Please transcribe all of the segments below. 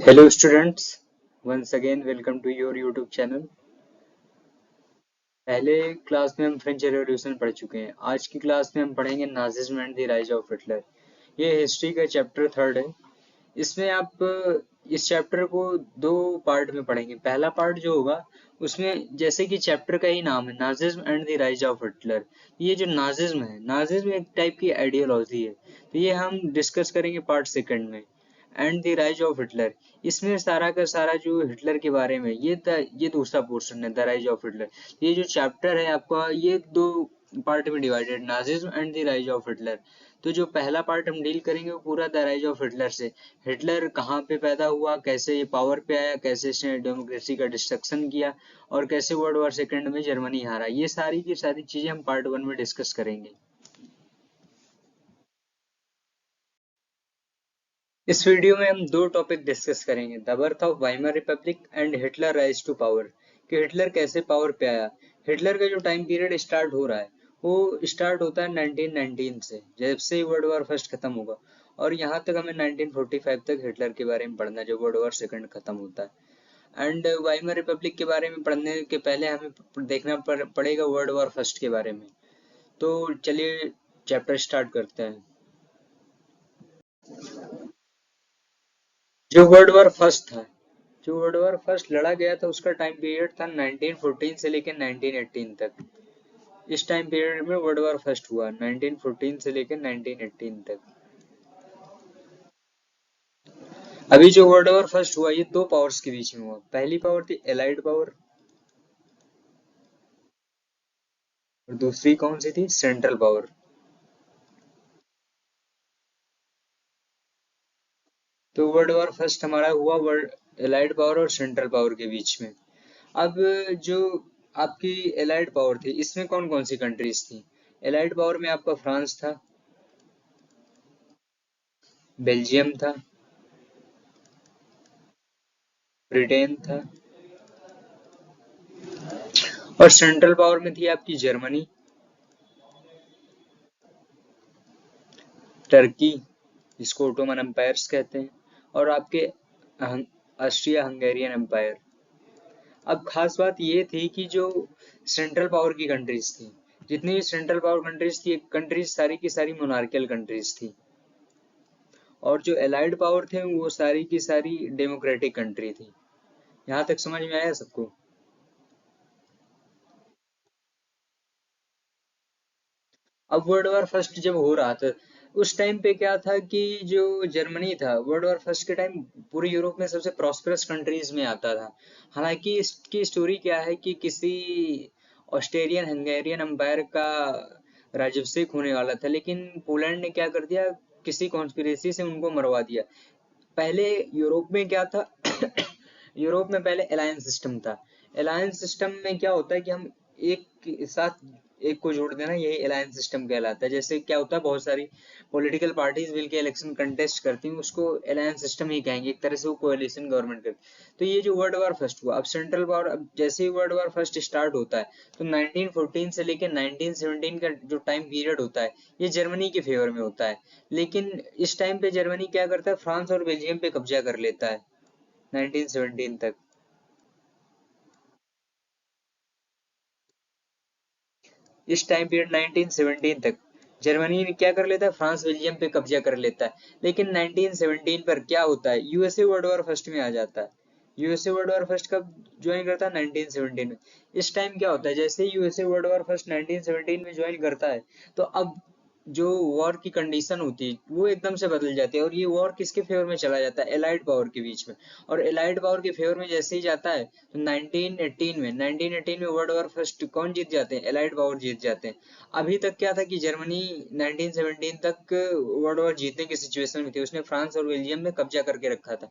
Hello students, once again welcome to your YouTube channel। पहले class में हम French revolution पढ़ चुके हैं। आज की क्लास में हम पढ़ेंगे Nazism and the rise of Hitler. ये हिस्ट्री का चैप्टर 3 है। इसमें आप इस चैप्टर को दो पार्ट में पढ़ेंगे। पहला पार्ट जो होगा उसमें जैसे कि चैप्टर का ही नाम है Nazism and the rise of Hitler. ये जो नाजिज्म है, नाजिज्म एक टाइप की आइडियोलॉजी है, तो ये हम डिस्कस करेंगे पार्ट सेकंड में। And the rise of Hitler, इसमें सारा का सारा जो हिटलर के बारे में ये दूसरा पोर्शन है, द राइज ऑफ हिटलर। ये जो चैप्टर है आपका, ये दो पार्ट में divided, Nazism and the rise of Hitler. तो जो पहला पार्ट हम डील करेंगे वो पूरा द राइज ऑफ हिटलर से। हिटलर कहाँ पे पैदा हुआ, कैसे ये पावर पे आया, कैसे इसने डेमोक्रेसी का डिस्ट्रक्शन किया, और कैसे वर्ल्ड वॉर सेकंड में जर्मनी हारा, ये सारी की सारी चीजें हम पार्ट 1 में डिस्कस करेंगे। इस वीडियो में हम दो टॉपिक डिस्कस करेंगे, the birth of Weimar Republic and Hitler rise to power, कि हिटलर कैसे पावर पे आया। हिटलर का जो टाइम पीरियड स्टार्ट हो रहा है वो स्टार्ट होता है 1919 से, जब से वर्ल्ड वॉर फर्स्ट खत्म होगा, और यहाँ तक हमें 1945 तक हिटलर के बारे में पढ़ना है, जब वर्ल्ड वॉर सेकंड खत्म होता है। एंड वाइमर रिपब्लिक के बारे में पढ़ने के पहले हमें देखना पड़ेगा वर्ल्ड वॉर फर्स्ट के बारे में। तो चलिए चैप्टर स्टार्ट करते हैं। जो वर्ल्ड वॉर फर्स्ट था, जो वर्ल्ड वॉर फर्स्ट लड़ा गया था, उसका टाइम पीरियड था 1914 से लेकर 1918 तक। इस टाइम पीरियड में वर्ल्ड वॉर फर्स्ट हुआ, 1914 से लेकर 1918 तक। अभी जो वर्ल्ड वॉर फर्स्ट हुआ, ये दो पावर्स के बीच में हुआ। पहली पावर थी एलाइड पावर, और दूसरी कौन सी थी, सेंट्रल पावर। तो वर्ल्ड वॉर फर्स्ट हमारा हुआ वर्ल्ड एलाइड पावर और सेंट्रल पावर के बीच में। अब जो आपकी एलाइड पावर थी, इसमें कौन कौन सी कंट्रीज थी। एलाइड पावर में आपका फ्रांस था, बेल्जियम था, ब्रिटेन था, और सेंट्रल पावर में थी आपकी जर्मनी, टर्की, जिसको ओटोमन एम्पायर्स कहते हैं, और आपके ऑस्ट्रिया हंगेरियन एम्पायर। अब खास बात ये थी कि जो सेंट्रल पावर की कंट्रीज थी, जितनी भी सेंट्रल पावर कंट्रीज थी, कंट्रीज सारी की सारी मोनार्कियल कंट्रीज थी, और जो एलाइड पावर थे वो सारी की सारी डेमोक्रेटिक कंट्री थी। यहाँ तक समझ में आया सबको। अब वर्ल्ड वॉर फर्स्ट जब हो रहा था, उस टाइम पे क्या था कि जो जर्मनी था, वर्ल्ड वॉर फर्स्ट के टाइम पूरे यूरोप में सबसे प्रॉस्पेरस कंट्रीज में आता था। हालांकि इसकी स्टोरी क्या है कि किसी ऑस्ट्रेलियन हंगेरियन एम्पायर का राज्याभिषेक होने वाला था, लेकिन पोलैंड ने क्या कर दिया, किसी कॉन्स्पिरेसी से उनको मरवा दिया। पहले यूरोप में क्या था यूरोप में पहले अलायंस सिस्टम था। अलायंस सिस्टम में क्या होता है कि हम एक के साथ एक को जोड़ देना, यही अलायंस सिस्टम कहलाता है। जैसे क्या होता है, बहुत सारी पॉलिटिकल पार्टीज मिलकर इलेक्शन कंटेस्ट करती हैं, उसको अलायंस सिस्टम ही कहेंगे, एक तरह से वो कोएलिशन गवर्नमेंट करती। तो ये जो वर्ल्ड वॉर फर्स्ट हुआ, अब सेंट्रल वॉर, अब जैसे ही वर्ल्ड वॉर फर्स्ट स्टार्ट होता है, तो 1914 से लेकर 1917 का जो टाइम पीरियड होता है, ये जर्मनी के फेवर में होता है। लेकिन इस टाइम पे जर्मनी क्या करता है, फ्रांस और बेल्जियम पे कब्जा कर लेता है 1917 तक। इस टाइम पीरियड 1917 तक जर्मनी में क्या कर लेता है, फ्रांस बेल्जियम पे कब्जा कर लेता है। लेकिन 1917 पर क्या होता है, यूएसए वर्ल्ड वॉर फर्स्ट में आ जाता है। यूएसए वर्ल्ड वॉर फर्स्ट कब ज्वाइन करता है, 1917 में। इस टाइम क्या होता है, जैसे ही यूएसए वर्ल्ड वॉर फर्स्ट 1917 में ज्वाइन करता है, तो अब जो वॉर की कंडीशन होती है वो एकदम से बदल जाती है, और ये वॉर किसके फेवर में चला जाता है, एलाइड पावर के बीच में। और एलाइड पावर के फेवर में जैसे ही जाता है, तो 1918 में वर्ल्ड वॉर फर्स्ट कौन जीत जाते हैं, एलाइड पावर जीत जाते हैं। अभी तक क्या था कि जर्मनी 1917 तक वर्ल्ड वॉर जीतने की सिचुएशन में थी, उसने फ्रांस और बेल्जियम में कब्जा करके रखा था।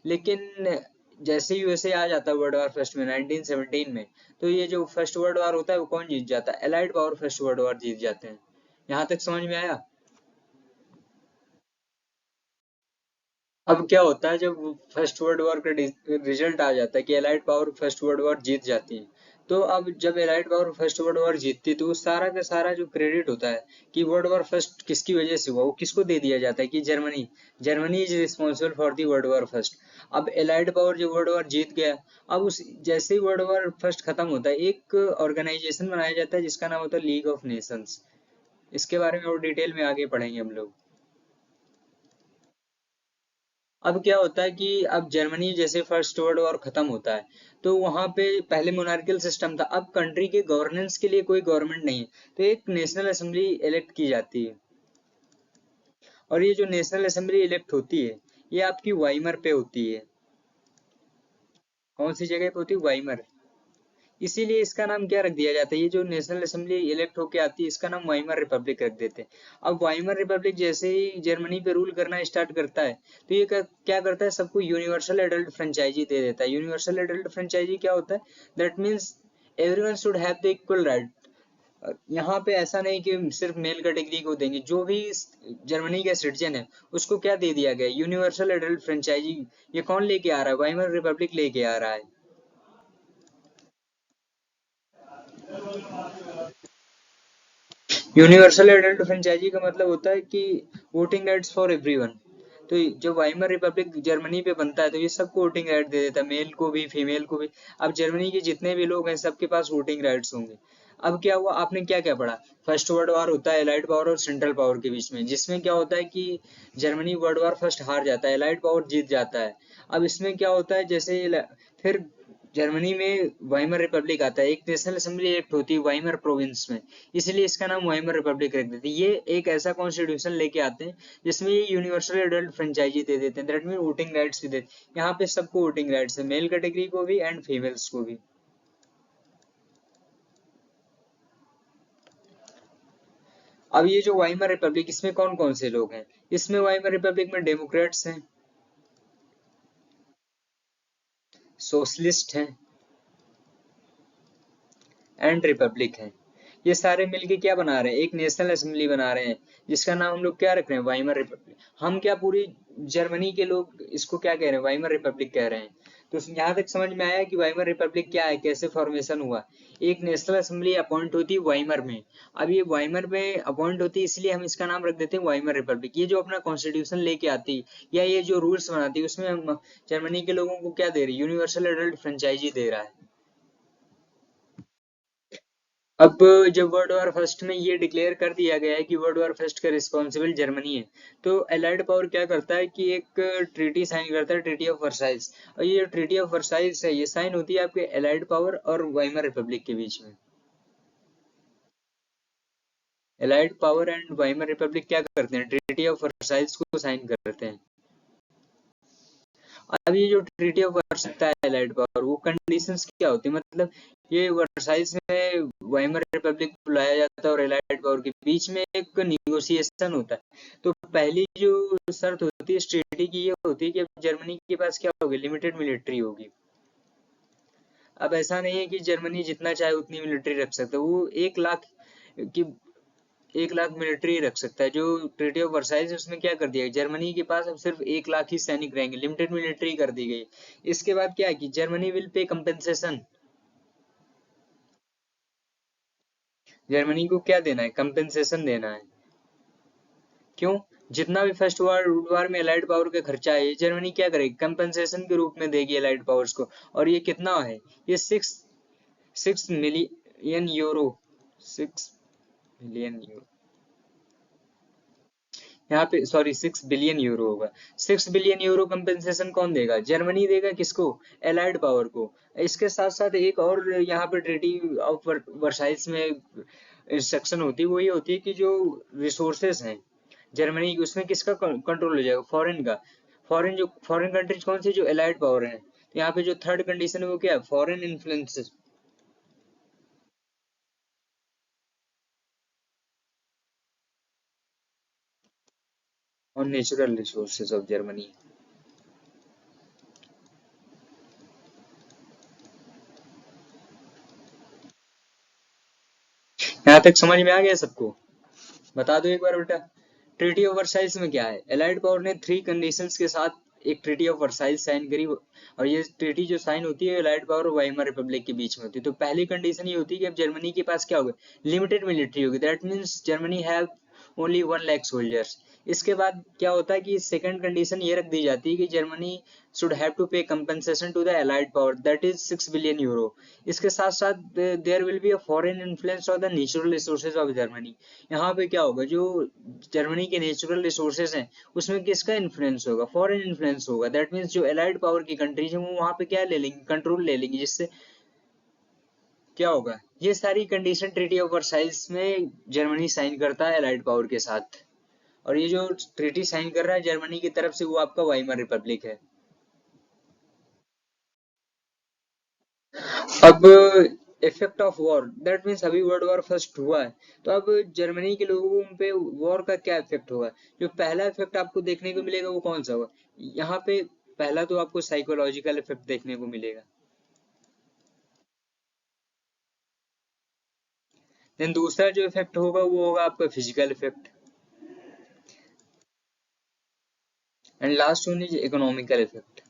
लेकिन जैसे यूएसए आ जाता है वर्ल्ड वॉर फर्स्ट में 1917 में, तो ये जो फर्स्ट वर्ल्ड वॉर होता है वो कौन जीत जाता है, allied power first world war जीत जाते हैं। यहाँ तक समझ में आया। अब क्या होता है, जब फर्स्ट वर्ल्ड वॉर का रिजल्ट आ जाता है कि allied power first world war जीत जाती है, तो अब जब allied power first world war जीतती तो उस सारा का सारा जो क्रेडिट होता है कि वर्ल्ड वॉर फर्स्ट किसकी वजह से हुआ, वो किसको दे दिया जाता है कि Germany. Germany is responsible for the world war first. अब एलाइड पावर जो वर्ल्ड वॉर जीत गया, अब उस जैसे ही वर्ल्ड वॉर फर्स्ट खत्म होता है, एक ऑर्गेनाइजेशन बनाया जाता है जिसका नाम होता है लीग ऑफ नेशंस। इसके बारे में और डिटेल में आगे पढ़ेंगे हम लोग। अब क्या होता है कि अब जर्मनी जैसे फर्स्ट वर्ल्ड वॉर खत्म होता है, तो वहां पे पहले मोनार्कियल सिस्टम था, अब कंट्री के गवर्नेंस के लिए कोई गवर्नमेंट नहीं है, तो एक नेशनल असेंबली इलेक्ट की जाती है। और ये जो नेशनल असेंबली इलेक्ट होती है, ये आपकी वाइमर पे होती है। कौन सी जगह पे होती है? वाइमर। इसीलिए इसका नाम क्या रख दिया जाता है, ये जो नेशनल असेंबली इलेक्ट होके आती है, इसका नाम वाइमर रिपब्लिक रख देते हैं। अब वाइमर रिपब्लिक जैसे ही जर्मनी पे रूल करना स्टार्ट करता है, तो ये क्या करता है, सबको यूनिवर्सल एडल्ट फ्रेंचाइजी दे देता है। यूनिवर्सल एडल्ट फ्रेंचाइजी क्या होता है? That means everyone should have the equal right. यहाँ पे ऐसा नहीं कि सिर्फ मेल कैटेगरी को देंगे, जो भी जर्मनी का सिटीजन है उसको क्या दे दिया गया, यूनिवर्सल एडल्ट फ्रेंचाइजी। ये कौन लेके आ रहा है? वाइमर रिपब्लिक लेके आ रहा है। यूनिवर्सल एडल्ट फ्रेंचाइजी का मतलब होता है कि वोटिंग राइट्स फॉर एवरीवन। तो जब वाइमर रिपब्लिक जर्मनी पे बनता है, तो ये सबको वोटिंग राइट दे देता है, मेल को भी फीमेल को भी। अब जर्मनी के जितने भी लोग हैं सबके पास वोटिंग राइट्स होंगे। अब क्या हुआ, आपने क्या क्या पढ़ा? फर्स्ट वर्ल्ड वॉर होता है एलाइड पावर और सेंट्रल पावर के बीच में, जिसमें क्या होता है कि जर्मनी वर्ल्ड वॉर फर्स्ट हार जाता है, एलाइड पावर जीत जाता है। अब इसमें क्या होता है, जैसे फिर जर्मनी में वाइमर रिपब्लिक आता है, एक नेशनल असेंबली एक्ट होती है वाइमर प्रोविंस में, इसलिए इसका नाम वाइमर रिपब्लिक रख देते हैं। ये एक ऐसा कॉन्स्टिट्यूशन लेके आते हैं जिसमें ये यूनिवर्सल एडल्ट फ्रेंचाइजी दे देते हैं, दैट मीन वोटिंग राइट्स भी देते हैं। यहाँ पे सबको वोटिंग राइट्स है, मेल कैटेगरी को भी एंड फीमेल्स को भी। अब ये जो वाइमर रिपब्लिक, इसमें कौन कौन से लोग हैं? इसमें वाइमर रिपब्लिक में डेमोक्रेट्स हैं, सोशलिस्ट हैं एंड रिपब्लिक है। ये सारे मिलके क्या बना रहे हैं, एक नेशनल असेंबली बना रहे हैं, जिसका नाम हम लोग क्या रख रहे हैं, वाइमर रिपब्लिक। हम क्या, पूरी जर्मनी के लोग इसको क्या कह रहे हैं, वाइमर रिपब्लिक कह रहे हैं। तो यहाँ तक समझ में आया कि वाइमर रिपब्लिक क्या है, कैसे फॉर्मेशन हुआ। एक नेशनल असेंबली अपॉइंट होती है वाइमर में। अब ये वाइमर में अपॉइंट होती है, इसलिए हम इसका नाम रख देते हैं वाइमर रिपब्लिक। ये जो अपना कॉन्स्टिट्यूशन लेके आती या ये जो रूल्स बनाती है, उसमें हम जर्मनी के लोगों को क्या दे रही है, यूनिवर्सल एडल्ट फ्रेंचाइजी दे रहा है। अब जब वर्ल्ड वॉर फर्स्ट में ये डिक्लेयर कर दिया गया है कि वर्ल्ड वॉर फर्स्ट का रिस्पॉन्सिबल जर्मनी है, तो एलाइड पावर क्या करता है कि एक ट्रीटी साइन करता है, ट्रीटी ऑफ वर्साइल्स। और ये जो ट्रीटी ऑफ वर्साइल्स है, ये साइन होती है आपके एलाइड पावर और वाइमर रिपब्लिक के बीच में। Allied power and Weimar Republic क्या करते हैं, ट्रीटी ऑफ वर्साइल्स को साइन करते हैं। अब ये जो ट्रीटी ऑफ वर्साइल्स है एलाइड पावर, वो कंडीशंस क्या होती है, मतलब ये वर्साइल्स में वाइमर रिपब्लिक बुलाया जाता है और एलाइड पावर के बीच में एक निगोशिएशन होता है। तो पहली जो शर्त होती है इस ट्रीटी की, ये होती है कि अब जर्मनी के पास क्या होगी, लिमिटेड मिलिट्री होगी। अब ऐसा नहीं है कि जर्मनी जितना चाहे उतनी मिलिट्री रख सकता है, वो 1 लाख की 1 लाख मिलिट्री रख सकता है। जो ट्रीटी ऑफ वर्साइल्स है उसमें क्या कर दिया है, जर्मनी के पास अब सिर्फ 1 लाख ही सैनिक रहेंगे, लिमिटेड मिलिट्री कर दी गई। इसके बाद क्या है कि Germany will pay compensation. Germany को क्या देना है, कंपेंसेशन देना है। क्यों? जितना भी फर्स्ट वर्ल्ड वॉर में एलाइड पावर का खर्चा है, ये जर्मनी क्या करेगी, कंपेंसेशन के रूप में देगी एलाइड पावर्स को। और ये कितना है, ये 6 मिलियन यूरो। 6 मिलियन यूरो, यहाँ पे सॉरी 6 बिलियन यूरो होगा। 6 बिलियन यूरो कंपेंसेशन कौन देगा, जर्मनी देगा, किसको, एलाइड पावर को। इसके साथ साथ एक और यहाँ पे ट्रीटी ऑफ वर्साइल्स में इंस्ट्रक्शन होती है, वो ये होती है कि जो रिसोर्सेस हैं जर्मनी की, उसमें किसका कंट्रोल हो जाएगा, फॉरेन का। फॉरेन कंट्रीज कौन सी, जो एलाइड पावर है। तो यहाँ पे जो थर्ड कंडीशन है वो क्या है, foreign influences on natural resources of Germany. यहाँ तक समझ में आ गया सबको? बता दो एक बार बेटा। ट्रीटी ऑफ वर्साइल्स में क्या है, एलाइड पावर ने 3 कंडीशंस के साथ एक ट्रीटी ऑफ वर्साइल साइन करी, और ये ट्रीटी जो साइन होती है लाइट पावर और वाइमर रिपब्लिक के बीच में होती है। तो पहली कंडीशन ये होती है कि अब जर्मनी के पास क्या होगा, लिमिटेड मिलिट्री होगी, that means Germany have only 1 lakh soldiers. इसके बाद क्या होता है कि सेकंड कंडीशन ये रख दी जाती है कि Germany should have to pay compensation to the allied power, that is 6 billion euro। इसके साथ साथ there will be a foreign influence on the natural resources of Germany। यहाँ पे क्या होगा, जो जर्मनी के नेचुरल रिसोर्सेज हैं उसमें किसका इन्फ्लुएंस होगा, फॉरेन इन्फ्लुएंस होगा। दैट मीन्स जो एलाइड पावर की कंट्रीज हैं वो वहां पे क्या ले लेंगी, कंट्रोल ले लेंगी, जिससे क्या होगा, ये सारी कंडीशन ट्रीटी ऑफ वर्साइल्स में जर्मनी साइन करता है एलाइड पावर के साथ। और ये जो ट्रीटी साइन कर रहा है जर्मनी की तरफ से वो आपका वाइमर रिपब्लिक है। अब effect of war, that means अभी वर्ल्ड वॉर फर्स्ट हुआ है, तो अब जर्मनी के लोगों पे वॉर का क्या इफेक्ट होगा। जो पहला इफेक्ट आपको देखने को मिलेगा वो कौन सा होगा, यहाँ पे पहला तो आपको साइकोलॉजिकल इफेक्ट देखने को मिलेगा। देन दूसरा जो इफेक्ट होगा वो होगा आपका physical effect. And last one is economical effect.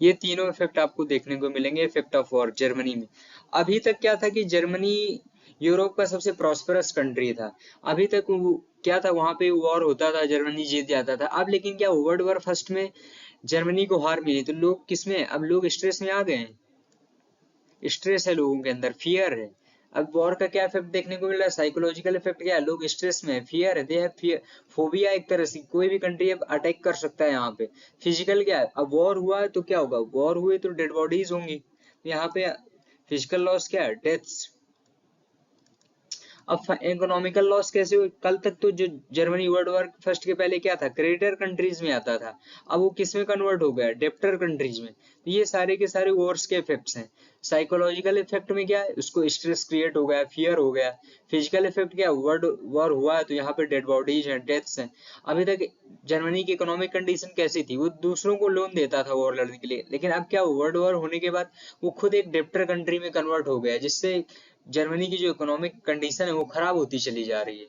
ये तीनों इफेक्ट आपको देखने को मिलेंगे इफेक्ट ऑफ वॉर जर्मनी में। अभी तक क्या था कि जर्मनी यूरोप का सबसे प्रॉस्परस कंट्री था। अभी तक क्या था, वहां पे वॉर होता था, जर्मनी जीत जाता था। अब लेकिन क्या, वर्ल्ड वॉर फर्स्ट में जर्मनी को हार मिली, तो लोग किसमें, अब लोग स्ट्रेस में आ गए हैं। स्ट्रेस है लोगों के अंदर, फियर है। अब वॉर का क्या इफेक्ट देखने को मिल रहा है, साइकोलॉजिकल इफेक्ट क्या है, लोग स्ट्रेस में है, फियर है, दे हैव फियर, फोबिया एक तरह से, कोई भी कंट्री अब अटैक कर सकता है यहाँ पे। फिजिकल क्या है, अब वॉर हुआ है तो क्या होगा, वॉर हुए तो डेड बॉडीज होंगी, यहाँ पे फिजिकल लॉस क्या है, डेथ्स। अब इकोनॉमिकल लॉस कैसे हुई, कल तक तो जो जर्मनी वर्ल्ड वॉर फर्स्ट के पहले क्या था, क्रेडिटर कंट्रीज में आता था, अब वो किस में कन्वर्ट हो गया, डेप्टर कंट्रीज में। तो ये सारे के सारे वॉर्स के इफेक्ट्स हैं। साइकोलॉजिकल इफेक्ट में क्या है, उसको स्ट्रेस क्रिएट हो गया, फियर हो गया। फिजिकल इफेक्ट क्या, वर्ल्ड वॉर हुआ है तो यहाँ पे डेड बॉडीज हैं, डेथ्स हैं। अभी तक जर्मनी की इकोनॉमिक कंडीशन कैसी थी, वो दूसरों को लोन देता था वॉर लड़ने के लिए, लेकिन अब क्या, वर्ल्ड वॉर होने के बाद वो खुद एक डेप्टर कंट्री में कन्वर्ट हो गया, जिससे जर्मनी की जो इकोनॉमिक कंडीशन है वो खराब होती चली जा रही है।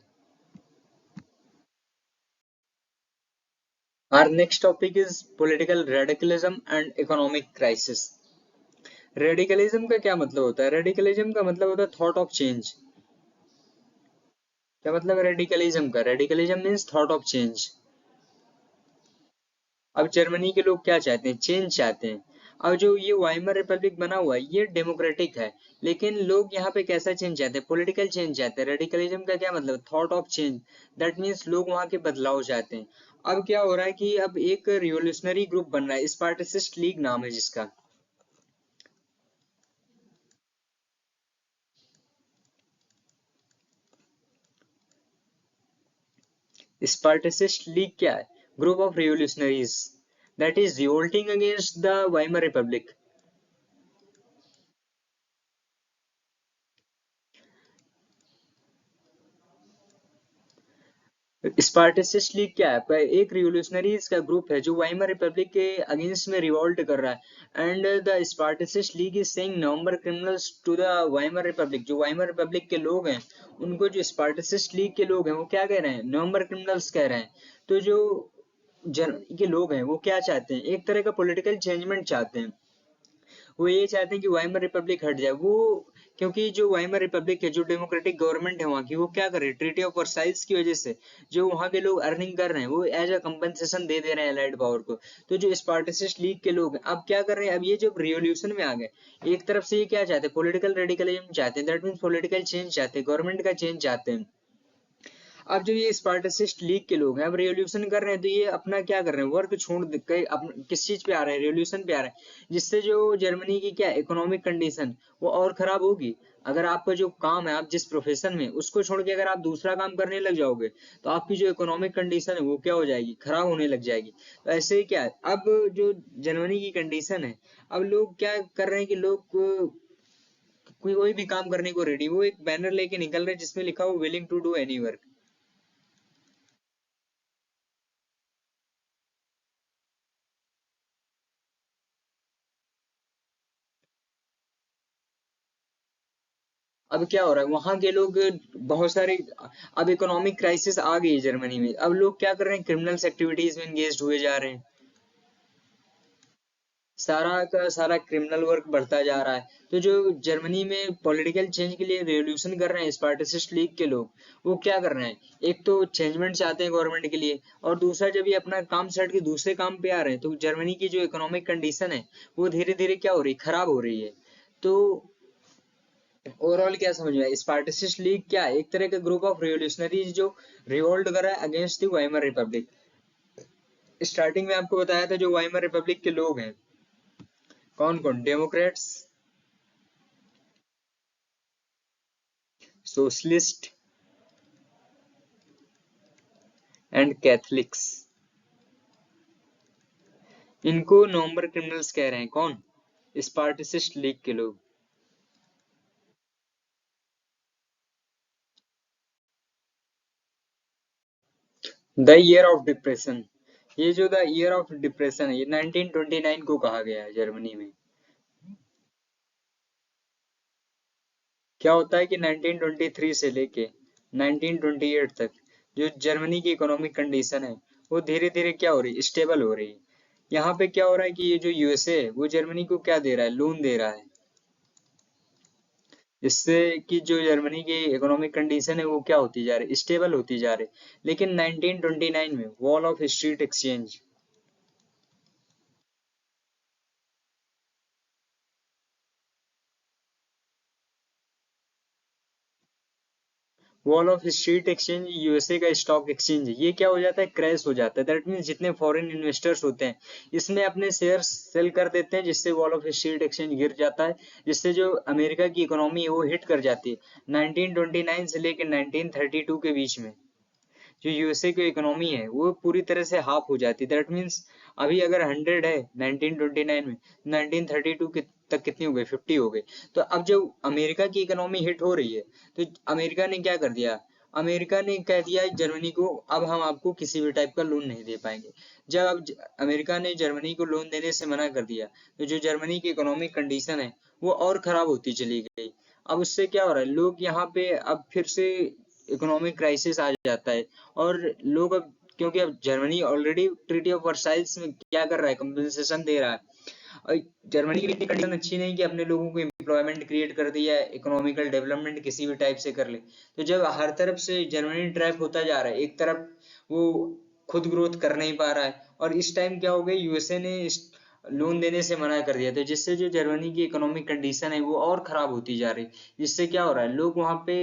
Our next topic is political radicalism and economic crisis। Radicalism का क्या मतलब होता है, रेडिकलिज्म का मतलब होता है थॉट ऑफ चेंज। क्या मतलब है रेडिकलिज्म का, radicalism means thought of change. अब जर्मनी के लोग क्या चाहते हैं, चेंज चाहते हैं। अब जो ये वाइमर रिपब्लिक बना हुआ है ये डेमोक्रेटिक है, लेकिन लोग यहाँ पे कैसा चेंज चाहते हैं, पॉलिटिकल चेंज चाहते हैं। रेडिकलिज्म का क्या मतलब, thought of change, that means लोग वहाँ के बदलाव चाहते हैं। अब क्या हो रहा है कि अब एक रिवोल्यूशनरी ग्रुप बन रहा है, स्पार्टिसिस्ट लीग नाम है जिसका। स्पार्टिसिस्ट लीग क्या है, group of revolutionaries that is revolting against the Weimar republic. Spartacist league क्या है, एक रिवोल्यूशनरीज का ग्रुप है जो वाइमर रिपब्लिक के अगेंस्ट में रिवोल्ट कर रहा है। And the Spartacist league is saying November criminals to the Weimar republic. जो वाइमर रिपब्लिक के लोग हैं उनको जो स्पार्टिसिस्ट लीग के लोग हैं वो क्या कह रहे हैं, नवंबर क्रिमिनल्स कह रहे हैं। तो जो जर्मनी के लोग हैं वो क्या चाहते हैं, एक तरह का पॉलिटिकल चेंजमेंट चाहते हैं। वो ये चाहते हैं कि वाइमर रिपब्लिक हट जाए, वो क्योंकि जो वाइमर रिपब्लिक है, जो डेमोक्रेटिक गवर्नमेंट है वहाँ की, वो क्या कर रही है, ट्रीटी ऑफ वर्साइल्स की वजह से जो वहाँ के लोग अर्निंग कर रहे हैं वो एज अ कंपनसेशन दे दे रहे हैं एलाइड पावर को। तो जो स्पार्टिसिस्ट लीग के लोग हैं अब क्या कर रहे हैं, अब ये जब रिवोल्यूशन में आ गए, एक तरफ से ये क्या चाहते हैं, पॉलिटिकल रेडिकलिज्म चाहते हैं, दैट मीन पॉलिटिकल चेंज चाहते हैं, गवर्नमेंट का चेंज चाहते हैं। अब जो ये स्पार्टिसिस्ट लीग के लोग हैं अब रेवोल्यूशन कर रहे हैं, तो ये अपना क्या कर रहे हैं, वर्क छोड़ किस चीज पे आ रहे हैं, रेवोल्यूशन पे आ रहे हैं, जिससे जो जर्मनी की क्या इकोनॉमिक कंडीशन वो और खराब होगी। अगर आपका जो काम है, आप जिस प्रोफेशन में, उसको छोड़ के अगर आप दूसरा काम करने लग जाओगे तो आपकी जो इकोनॉमिक कंडीशन है वो क्या हो जाएगी, खराब होने लग जाएगी। तो ऐसे ही क्या है, अब जो जर्मनी की कंडीशन है, अब लोग क्या कर रहे हैं कि लोग कोई भी काम करने को रेडी, वो एक बैनर लेके निकल रहे हैं जिसमें लिखा हो willing to do any work. अब क्या हो रहा है, वहां के लोग बहुत सारे, अब इकोनॉमिक क्राइसिस आ गई है जर्मनी में, अब लोग क्या कर रहे हैं, क्रिमिनल्स एक्टिविटीज में एंगेज हुए जा रहे हैं, सारा का सारा क्रिमिनल वर्क बढ़ता जा रहा है। तो जो जर्मनी में पॉलिटिकल चेंज के लिए रेवोल्यूशन कर रहे हैं स्पार्टिसिस्ट लीग के लोग, वो क्या कर रहे हैं, एक तो चेंजमेंट चाहते हैं गवर्नमेंट के लिए, और दूसरा जब ये अपना काम सेट के दूसरे काम पे आ रहे हैं, तो जर्मनी की जो इकोनॉमिक कंडीशन है वो धीरे धीरे क्या हो रही है, खराब हो रही है। तो ओवरऑल क्या समझ में आया, स्पार्टिसिस्ट लीग क्या है, एक तरह का ग्रुप ऑफ रिवोल्यूशनरीज जो रिवोल्ट कर रहा है against the Weimar Republic. Starting में आपको बताया था जो वाइमर रिपब्लिक के लोग हैं, कौन कौन, डेमोक्रेट्स, सोशलिस्ट एंड कैथलिक्स, इनको नवंबर क्रिमिनल्स कह रहे हैं, कौन, स्पार्टिसिस्ट लीग के लोग। द ईयर ऑफ डिप्रेशन, ये जो द ईयर ऑफ डिप्रेशन है, ये 1929 को कहा गया है जर्मनी में। क्या होता है कि 1923 से लेके 1928 तक जो जर्मनी की इकोनॉमिक कंडीशन है वो धीरे धीरे क्या हो रही है, स्टेबल हो रही है। यहाँ पे क्या हो रहा है कि ये जो यूएसए है वो जर्मनी को क्या दे रहा है, लोन दे रहा है, जिससे कि जो जर्मनी की इकोनॉमिक कंडीशन है वो क्या होती जा रही है, स्टेबल होती जा रही है। लेकिन 1929 में wall of street exchange, wall of street exchange USA का स्टॉक एक्सचेंज है, ये क्या हो जाता है, क्रैश हो जाता है। दैट मीन्स जितने फॉरेन इन्वेस्टर्स होते हैं इसमें अपने शेयर्स सेल कर देते हैं, जिससे वॉल ऑफ स्ट्रीट एक्सचेंज गिर जाता है, जिससे जो अमेरिका की इकोनॉमी है वो हिट कर जाती है। 1929 से लेकर 1932 के बीच में जो यूएसए की इकोनॉमी है वो पूरी तरह से हाफ हो जाती है। दैट मीन्स अभी अगर 100 है 1929 में, 1932 तक कितनी हो गई, 50 हो गई। तो अब जब अमेरिका की इकोनॉमी हिट हो रही है, तो अमेरिका ने क्या कर दिया, अमेरिका ने कह दिया जर्मनी को अब हम आपको किसी भी टाइप का लोन नहीं दे पाएंगे। जब अब अमेरिका ने जर्मनी को लोन देने से मना कर दिया, तो जो जर्मनी की इकोनॉमिक कंडीशन है वो और खराब होती चली गई। अब उससे क्या हो रहा है, लोग यहाँ पे अब फिर से इकोनॉमिक क्राइसिस आ जाता है, और लोग अब, क्योंकि अब Germany already treaty of Versailles में क्या कर रहा है, कंपनसेशन दे रहा है, और जर्मनी की इतनी कंडीशन अच्छी नहीं कि अपने लोगों को एम्प्लॉयमेंट क्रिएट कर दिया है, इकोनॉमिकल डेवलपमेंट किसी भी टाइप से कर ले। तो जब हर तरफ से जर्मनी ट्रैप होता जा रहा है, एक तरफ वो खुद ग्रोथ कर नहीं पा रहा है, और इस टाइम क्या हो गई, यूएसए ने लोन देने से मना कर दिया, तो जिससे जो जर्मनी की इकोनॉमिक कंडीशन है वो और खराब होती जा रही, जिससे क्या हो रहा है, लोग वहां पे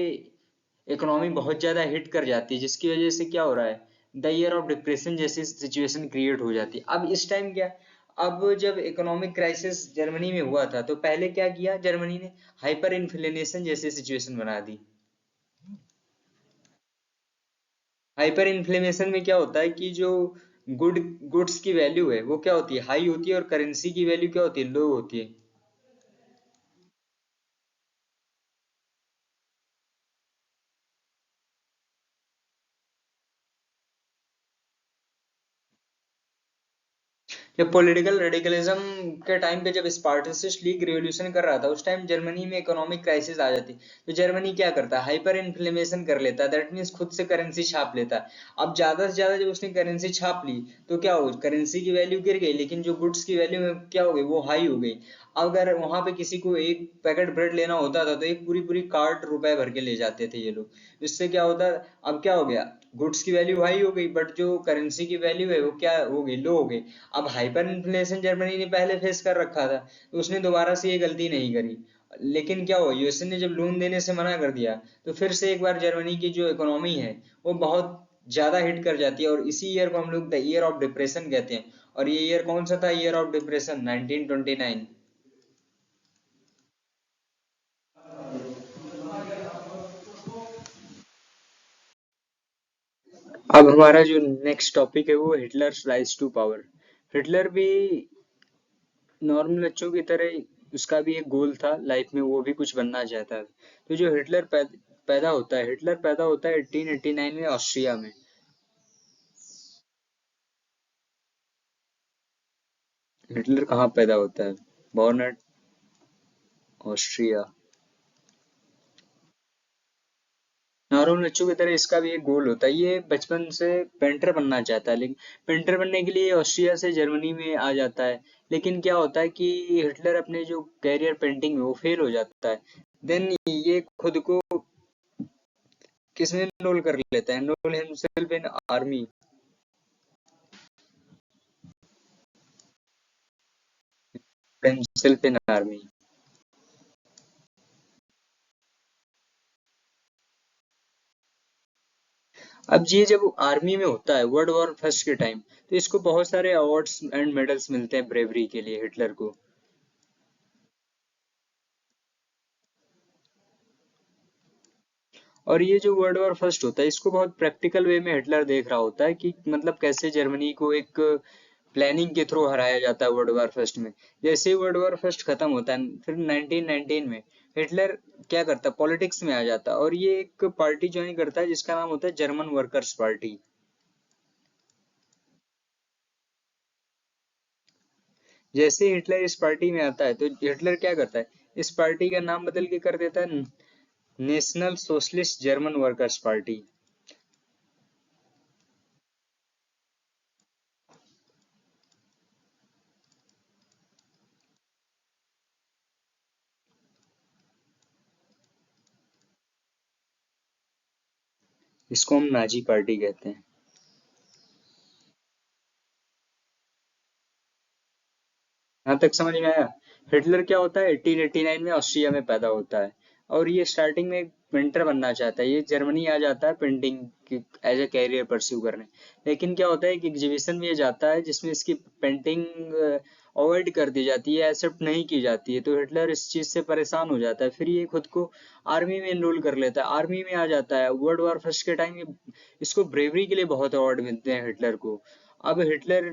इकोनॉमी बहुत ज्यादा हिट कर जाती है, जिसकी वजह से क्या हो रहा है, द ईयर ऑफ डिप्रेशन जैसी सिचुएशन क्रिएट हो जाती है। अब इस टाइम क्या, अब जब इकोनॉमिक क्राइसिस जर्मनी में हुआ था तो पहले क्या किया जर्मनी ने, हाइपर इन्फ्लेशन जैसी सिचुएशन बना दी। हाइपर इन्फ्लेमेशन में क्या होता है कि जो गुड्स की वैल्यू है वो क्या होती है, हाई होती है, और करेंसी की वैल्यू क्या होती है, लो होती है। जब पॉलिटिकल रेडिकलिज्म के टाइम पे जब स्पार्टिसिस्ट लीग रिवॉल्यूशन कर रहा था, उस टाइम जर्मनी में इकोनॉमिक क्राइसिस आ जाती, तो जर्मनी क्या करता है, हाइपर इन्फ्लेमेशन कर लेता है, दैट मीन्स खुद से करेंसी छाप लेता है। अब ज्यादा से ज्यादा जब उसने करेंसी छाप ली तो क्या हो, करेंसी की वैल्यू गिर गई, लेकिन जो गुड्स की वैल्यू है क्या हो गई, वो हाई हो गई। अगर वहां पे किसी को एक पैकेट ब्रेड लेना होता था तो एक पूरी पूरी कार्ट रुपए भर के ले जाते थे ये लोग। इससे क्या होता, अब क्या हो गया, गुड्स की वैल्यू हाई हो गई, बट जो करेंसी की वैल्यू है वो क्या हो गई, लो हो गई। अब हाइपर इन्फ्लेशन जर्मनी ने पहले फेस कर रखा था, तो उसने दोबारा से ये गलती नहीं करी। लेकिन क्या हुआ, यूएसए ने जब लोन देने से मना कर दिया, तो फिर से एक बार जर्मनी की जो इकोनॉमी है वो बहुत ज्यादा हिट कर जाती है, और इसी ईयर को हम लोग द ईयर ऑफ डिप्रेशन कहते हैं। और ये ईयर कौन सा था, ईयर ऑफ डिप्रेशन 1929। अब हमारा जो नेक्स्ट टॉपिक है वो Hitler's rise to power. Hitler भी नॉर्मल बच्चों की तरह, उसका भी एक गोल था लाइफ में, वो भी कुछ बनना चाहता था। तो जो पैदा होता है, हिटलर पैदा होता है 1889 में ऑस्ट्रिया में। हिटलर कहाँ पैदा होता है, बॉर्न एट ऑस्ट्रिया। नारोल नच्चू की तरह इसका भी एक गोल होता है, ये बचपन से पेंटर बनना चाहता है, लेकिन पेंटर बनने के लिए ऑस्ट्रिया से जर्मनी में आ जाता है। लेकिन क्या होता है कि हिटलर अपने जो कैरियर पेंटिंग में वो फेल हो जाता है। देन ये खुद को किसमें एनरोल कर लेता है, enrol himself in army. Himself in army. अब ये जब आर्मी में होता है वर्ल्ड वॉर फर्स्ट के टाइम, तो इसको बहुत सारे अवार्ड्स एंड मेडल्स मिलते हैं ब्रेवरी के लिए, हिटलर को। और ये जो वर्ल्ड वॉर फर्स्ट होता है, इसको बहुत प्रैक्टिकल वे में हिटलर देख रहा होता है कि मतलब कैसे जर्मनी को एक प्लानिंग के थ्रू हराया जाता है वर्ल्ड वॉर फर्स्ट में। जैसे ही वर्ल्ड वॉर फर्स्ट खत्म होता है, फिर 1919 में हिटलर क्या करता है, पॉलिटिक्स में आ जाता है और ये एक पार्टी ज्वाइन करता है जिसका नाम होता है जर्मन वर्कर्स पार्टी। जैसे ही हिटलर इस पार्टी में आता है, तो हिटलर क्या करता है, इस पार्टी का नाम बदल के कर देता है national socialist German workers party. इसको हम नाजी पार्टी कहते हैं। यहाँ तक समझ में आया। हिटलर क्या होता है, 1889 में ऑस्ट्रिया में पैदा होता है और ये स्टार्टिंग में एक पेंटर बनना चाहता है। ये जर्मनी आ जाता है painting as a career pursue करने। लेकिन क्या होता है कि एग्जीबिशन में ये जाता है जिसमें इसकी पेंटिंग अवॉइड कर दी जाती है, एक्सेप्ट नहीं की जाती है। तो हिटलर इस चीज से परेशान हो जाता है, फिर ये खुद को आर्मी में एनरोल कर लेता है, आर्मी में आ जाता है। वर्ल्ड वॉर फर्स्ट के टाइम इसको ब्रेवरी के लिए बहुत अवार्ड मिलते हैं हिटलर को। अब हिटलर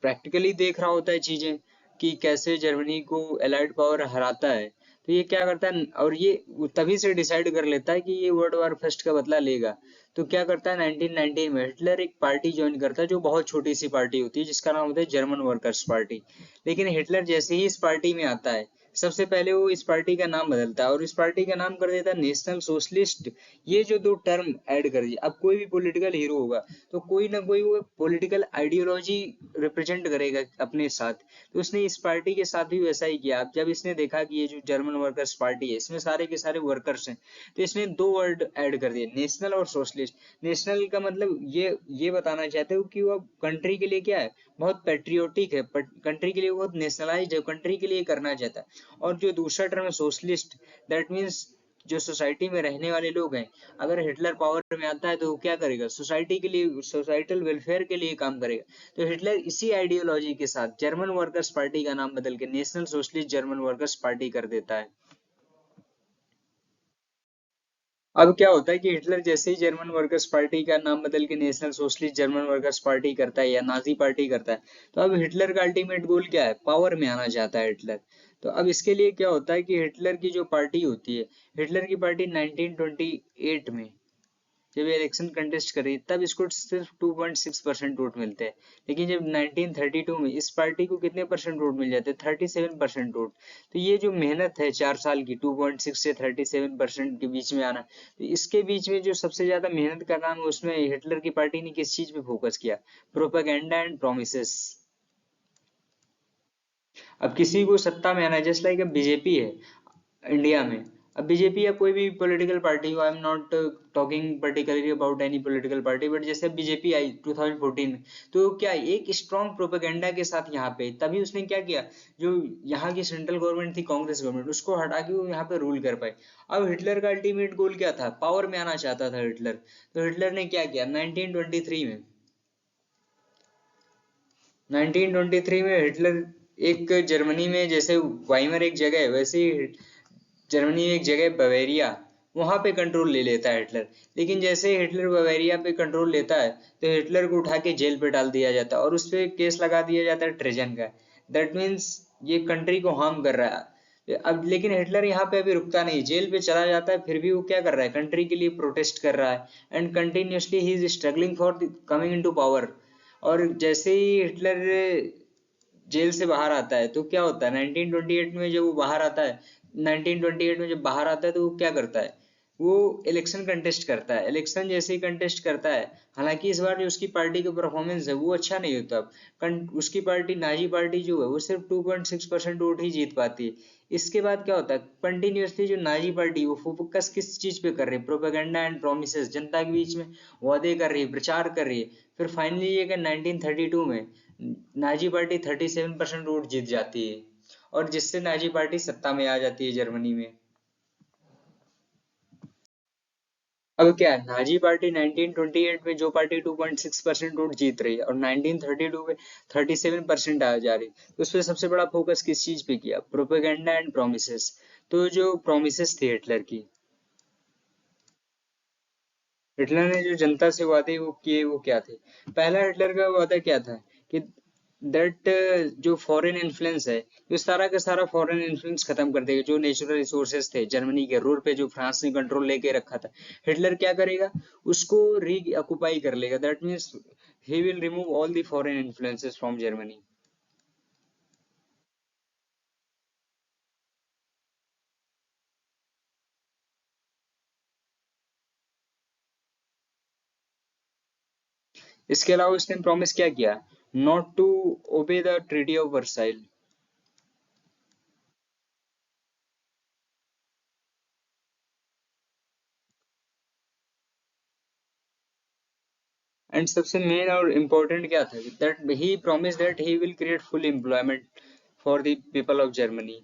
प्रैक्टिकली देख रहा होता है चीजें कि कैसे जर्मनी को एलाइड पावर हराता है। तो ये क्या करता है, और ये तभी से डिसाइड कर लेता है कि ये वर्ल्ड वॉर फर्स्ट का बदला लेगा। तो क्या करता है, 1919 में हिटलर एक पार्टी ज्वाइन करता है जो बहुत छोटी सी पार्टी होती है जिसका नाम होता है जर्मन वर्कर्स पार्टी। लेकिन हिटलर जैसे ही इस पार्टी में आता है, सबसे पहले वो इस पार्टी का नाम बदलता है और इस पार्टी का नाम कर देता है नेशनल सोशलिस्ट। ये जो दो टर्म ऐड कर दिए, अब कोई भी पॉलिटिकल हीरो होगा तो कोई ना कोई वो पॉलिटिकल आइडियोलॉजी रिप्रेजेंट करेगा अपने साथ। तो उसने इस पार्टी के साथ भी वैसा ही किया। अब जब इसने देखा कि ये जो जर्मन वर्कर्स पार्टी है इसमें सारे के सारे वर्कर्स हैं, तो इसने दो वर्ड ऐड कर दिए, नेशनल और सोशलिस्ट। नेशनल का मतलब ये बताना चाहते हो कि वो कंट्री के लिए क्या है, बहुत पेट्रियोटिक है, कंट्री के लिए बहुत नेशनलाइज्ड है, कंट्री के लिए करना चाहता है। और जो दूसरा टर्म है सोशलिस्ट, दैट मीन्स जो सोसाइटी में रहने वाले लोग हैं, अगर हिटलर पावर में आता है तो वो क्या करेगा, सोसाइटी के लिए, सोसाइटल वेलफेयर के लिए काम करेगा। तो हिटलर इसी आइडियोलॉजी के साथ जर्मन वर्कर्स पार्टी का नाम बदल के national socialist German workers party कर देता है। अब क्या होता है कि हिटलर जैसे ही जर्मन वर्कर्स पार्टी का नाम बदल के national socialist German workers party करता है या नाजी पार्टी करता है, तो अब हिटलर का अल्टीमेट गोल क्या है, पावर में आना चाहता है हिटलर। तो अब इसके लिए क्या होता है कि हिटलर की जो पार्टी होती है, हिटलर की पार्टी 1928 में जब ये इलेक्शन कंटेस्ट करी तब इसको सिर्फ 2.6% वोट मिलते हैं। लेकिन जब 1932 में इस पार्टी को कितने परसेंट वोट मिल जाते हैं, 37% वोट। तो ये जो मेहनत है 4 साल की, 2.6 से 37% के बीच में आना, तो इसके बीच में जो सबसे ज्यादा मेहनत का काम है उसमें हिटलर की पार्टी ने किस चीज पे फोकस किया, प्रोपेगेंडा एंड प्रोमिसेस। अब किसी को सत्ता में आना है, जस्ट लाइक अब बीजेपी है इंडिया में। अब बीजेपी या कोई भी पॉलिटिकल पार्टी हो, I am not talking particularly about any political party, but जैसे बीजेपी आई 2014 में, तो क्या एक स्ट्रॉन्ग प्रोपेगेंडा के साथ यहाँ पे, तभी उसने क्या किया, जो यहाँ की सेंट्रल गवर्नमेंट थी कांग्रेस गवर्नमेंट, उसको हटा के वो यहाँ पे रूल कर पाए। अब हिटलर का अल्टीमेट गोल क्या था, पावर में आना चाहता था हिटलर। तो हिटलर ने क्या किया 1923 में, 1923 में हिटलर एक जर्मनी में, जैसे वाइमर एक जगह है वैसे ही जर्मनी में एक जगह बवेरिया, वहां पे कंट्रोल ले लेता है हिटलर। लेकिन जैसे ही हिटलर बवेरिया पे कंट्रोल लेता है, तो हिटलर को उठा के जेल पे डाल दिया जाता है और उस पे केस लगा दिया जाता है ट्रेजन का। दैट मीन्स ये कंट्री को हार्म कर रहा है। अब लेकिन हिटलर यहाँ पे अभी रुकता नहीं, जेल पे चला जाता है, फिर भी वो क्या कर रहा है, कंट्री के लिए प्रोटेस्ट कर रहा है and continuously he is struggling for coming into power. और जैसे ही हिटलर जेल से बाहर आता है तो क्या होता है, 1928 में जब वो बाहर आता है, 1928 में जब बाहर आता है तो वो क्या करता है, वो इलेक्शन कंटेस्ट करता है। इलेक्शन जैसे ही कंटेस्ट करता है, हालांकि इस बार जो उसकी पार्टी का परफॉर्मेंस है वो अच्छा नहीं होता। उसकी पार्टी नाजी पार्टी जो है वो सिर्फ 2.6% वोट ही जीत पाती है। इसके बाद क्या होता है, कंटिन्यूअसली जो नाजी पार्टी वो फोकस किस चीज पे कर रही है, प्रोपेगेंडा एंड प्रोमिसेस, जनता के बीच में वादे कर रही है, प्रचार कर रही है। फिर फाइनली ये 1932 में नाजी पार्टी 37% वोट जीत जाती है, और जिससे नाजी पार्टी सत्ता में आ जाती है जर्मनी में। अब क्या है, नाजी पार्टी 1928 में जो पार्टी 2.6% वोट जीत रही है और 1932 में 37% आ जा रही है, तो उस पर सबसे बड़ा फोकस किस चीज पे किया, प्रोपेगेंडा एंड प्रोमिसेस। तो जो प्रोमिसेस थे हिटलर की, हिटलर ने जो जनता से वादे वो किए वो क्या थे। पहला हिटलर का वादा क्या था कि दैट जो फॉरेन इन्फ्लुएंस है, ये सारा का सारा फॉरेन इन्फ्लुएंस खत्म कर देगा। जो नेचुरल रिसोर्सेज थे जर्मनी के रूर पे जो फ्रांस ने कंट्रोल लेके रखा था, हिटलर क्या करेगा, उसको री ऑक्युपाई कर लेगा। That means he will remove all the foreign influences from Germany. इसके अलावा उसने प्रॉमिस क्या किया, not to obey the Treaty of Versailles. And सबसे मेन और इम्पोर्टेंट क्या था, that he promise that he will create full employment for the people of Germany.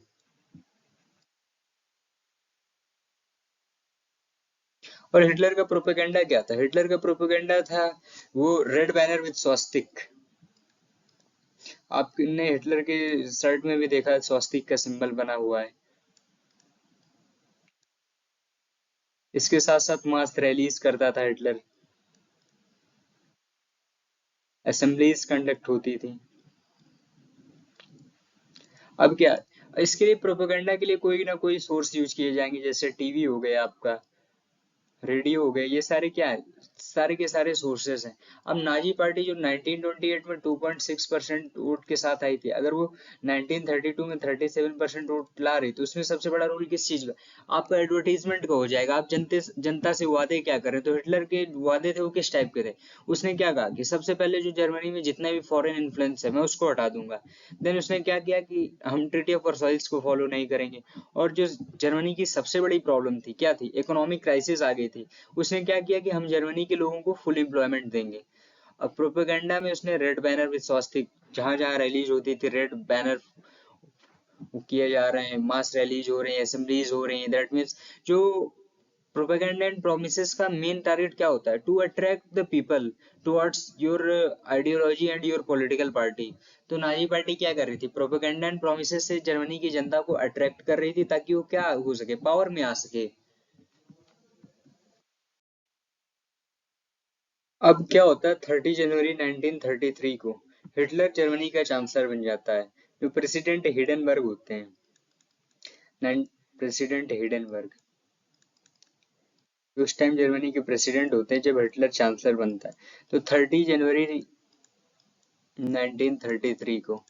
और हिटलर का प्रोपेगेंडा क्या था, हिटलर का प्रोपेगेंडा था वो रेड बैनर विद स्वास्तिक। आपने हिटलर के शर्ट में भी देखा स्वास्तिक का सिंबल बना हुआ है। इसके साथ साथ मास रैलीज करता था हिटलर, असेंबलीज कंडक्ट होती थी। अब क्या, इसके लिए प्रोपेगेंडा के लिए कोई ना कोई सोर्स यूज किए जाएंगे, जैसे टीवी हो गया आपका, रेडियो हो गए, ये सारे क्या है, सारे के सारे सोर्सेस हैं। अब नाजी पार्टी जो 1928 में 2.6% वोट के साथ आई थी, अगर वो 1932 में 37% वोट ला रही, तो उसमें सबसे बड़ा रोल किस चीज का, आपका एडवर्टीजमेंट का हो जाएगा। आप जनता से वादे क्या करें, तो हिटलर के वादे थे वो किस टाइप के थे, उसने क्या कहा कि सबसे पहले जो जर्मनी में जितना भी फॉरेन इन्फ्लुएंस है मैं उसको हटा दूंगा। देन उसने क्या किया कि हम ट्रीटी ऑफ वर्साइल्स को फॉलो नहीं करेंगे। और जो जर्मनी की सबसे बड़ी प्रॉब्लम थी क्या थी, इकोनॉमिक क्राइसिस आ गई थी, उसने क्या किया कि हम जर्मनी के लोगों को फुल एम्प्लॉयमेंट देंगे। अब प्रोपेगेंडा में उसने रेड बैनर विद स्वास्तिक, जहां जहां रैलीज होती थी रेड बैनर किए जा रहे हैं, मास रैलीज हो रही हैं, असेंबलीज हो रही हैं। दैट मीन्स जो प्रोपेगेंडा एंड प्रोमिसेस का मेन टारगेट क्या होता है, to attract the people towards your ideology and your political party. तो नाजी पार्टी क्या कर रही थी, प्रोपेगेंडा एंड प्रोमिसेस से जर्मनी की जनता को अट्रैक्ट कर रही थी, ताकि वो क्या हो सके, पावर में आ सके। अब क्या होता है, 30 जनवरी 1933 को हिटलर जर्मनी का चांसलर बन जाता है। जो प्रेसिडेंट हिडेनबर्ग होते हैं, प्रेसिडेंट हिडेनबर्ग उस टाइम जर्मनी के प्रेसिडेंट होते हैं जब हिटलर चांसलर बनता है। तो 30 जनवरी 1933 को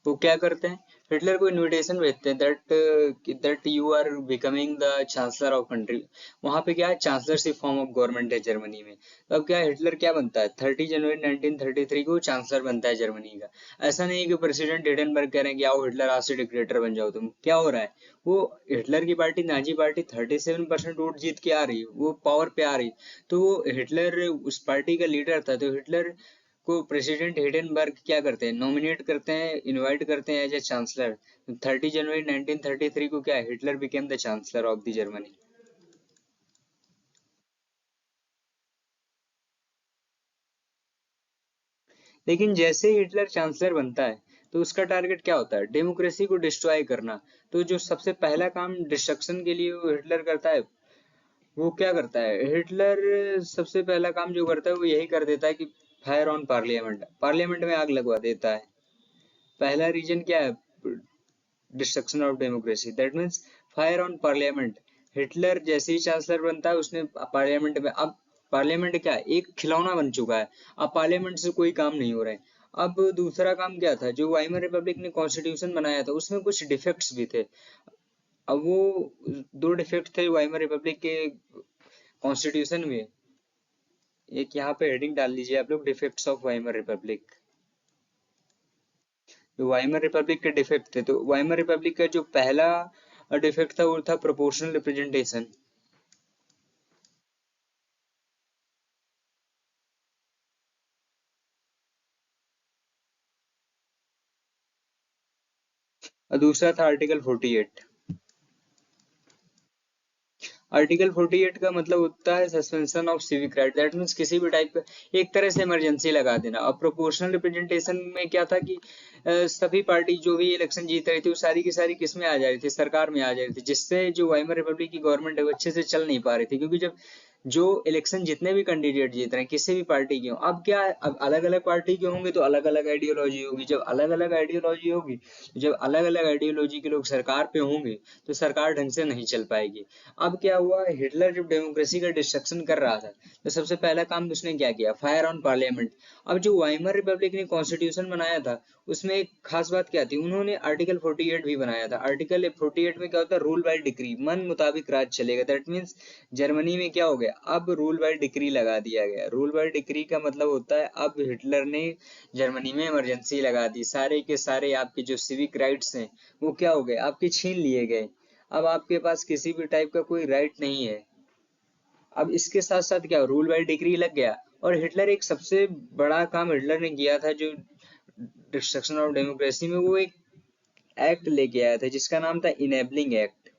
वो क्या करते हैं, हिटलर को इनविटेशन भेजते हैं, that you are becoming the chancellor of country. वहां पे क्या है, चांसलरशिप फॉर्म ऑफ गवर्नमेंट है जर्मनी में। तो अब क्या है, हिटलर क्या बनता है, 30 जनवरी 1933 को चांसलर बनता है जर्मनी का। ऐसा नहीं है कि प्रेसिडेंट हिडेनबर्ग कह रहे हैं कि आओ हिटलर आज से डिक्टेटर बन जाओ तुम, क्या हो रहा है, वो हिटलर की पार्टी नाजी पार्टी 37% वोट जीत के आ रही, वो पावर पे आ रही। तो वो हिटलर उस पार्टी का लीडर था, तो हिटलर को प्रेसिडेंट हिडेनबर्ग क्या करते हैं, नॉमिनेट करते हैं, इनवाइट करते हैं एज ए चांसलर। 30 जनवरी 1933 को क्या है, Hitler became the chancellor of the Germany. लेकिन जैसे ही हिटलर चांसलर बनता है, तो उसका टारगेट क्या होता है, डेमोक्रेसी को डिस्ट्रॉय करना। तो जो सबसे पहला काम डिस्ट्रक्शन के लिए वो हिटलर करता है, वो क्या करता है, हिटलर सबसे पहला काम जो करता है वो यही कर देता है कि फायर ऑन पार्लियामेंट, पार्लियामेंट में आग लगवा देता है। पहला रीजन क्या है, destruction of democracy, that means fire on parliament. Hitler जैसे ही चांसलर बनता है उसने पार्लियामेंट में, अब पार्लियामेंट क्या है, एक खिलौना बन चुका है, अब पार्लियामेंट से कोई काम नहीं हो रहा है। अब दूसरा काम क्या था, जो वाइमर रिपब्लिक ने कॉन्स्टिट्यूशन बनाया था उसमें कुछ डिफेक्ट्स भी थे। अब वो दो डिफेक्ट थे वाइमर रिपब्लिक के कॉन्स्टिट्यूशन में एक यहाँ पे हेडिंग डाल लीजिए आप लोग, डिफेक्ट्स ऑफ वाइमर रिपब्लिक। जो वाइमर रिपब्लिक के डिफेक्ट थे, तो वाइमर रिपब्लिक का जो पहला डिफेक्ट था वो था प्रोपोर्शनल रिप्रेजेंटेशन। और दूसरा था आर्टिकल 48। आर्टिकल 48 का मतलब होता है suspension of civic right, that means किसी भी टाइप का एक तरह से इमरजेंसी लगा देना। अब प्रोपोर्शनल रिप्रेजेंटेशन में क्या था कि सभी पार्टी जो भी इलेक्शन जीत रही थी वो सारी की सारी किस में आ जा रही थी, सरकार में आ जा रही थी, जिससे जो वाइमर रिपब्लिक की गवर्नमेंट है वो अच्छे से चल नहीं पा रही थी। क्योंकि जब जो इलेक्शन जितने भी कैंडिडेट जीत रहे हैं किसी भी पार्टी के हों, अब क्या है, अब अलग अलग पार्टी के होंगे तो अलग अलग आइडियोलॉजी होगी, जब अलग अलग आइडियोलॉजी होगी, जब अलग अलग आइडियोलॉजी के लोग सरकार पे होंगे तो सरकार ढंग से नहीं चल पाएगी। अब क्या हुआ, हिटलर जब डेमोक्रेसी का डिस्ट्रक्शन कर रहा था तो सबसे पहला काम उसने क्या किया, फायर ऑन पार्लियामेंट। अब जो वाइमर रिपब्लिक ने कॉन्स्टिट्यूशन बनाया था उसमें एक खास बात क्या थी, उन्होंने आर्टिकल 48 भी बनाया था। आर्टिकल 48 में क्या होता है, रूल बाय डिक्री, मन मुताबिक राज चलेगा। दैट मीन्स जर्मनी में क्या हो गया, अब रूल बाय डिक्री लगा दिया गया। रूल बाय डिक्री का मतलब होता है अब हिटलर ने जर्मनी में इमरजेंसी लगा दी, सारे के सारे आपके जो सिविक राइट्स हैं वो क्या हो गए, आपके छीन लिए गए। अब आपके पास किसी भी टाइप का कोई राइट नहीं है। अब इसके साथ साथ क्या, रूल बाय डिक्री लग गया। और हिटलर एक सबसे बड़ा काम हिटलर ने किया था जो डिस्ट्रक्शन ऑफ डेमोक्रेसी में, वो एक एक्ट लेके आया था जिसका नाम था इनेबलिंग एक्ट।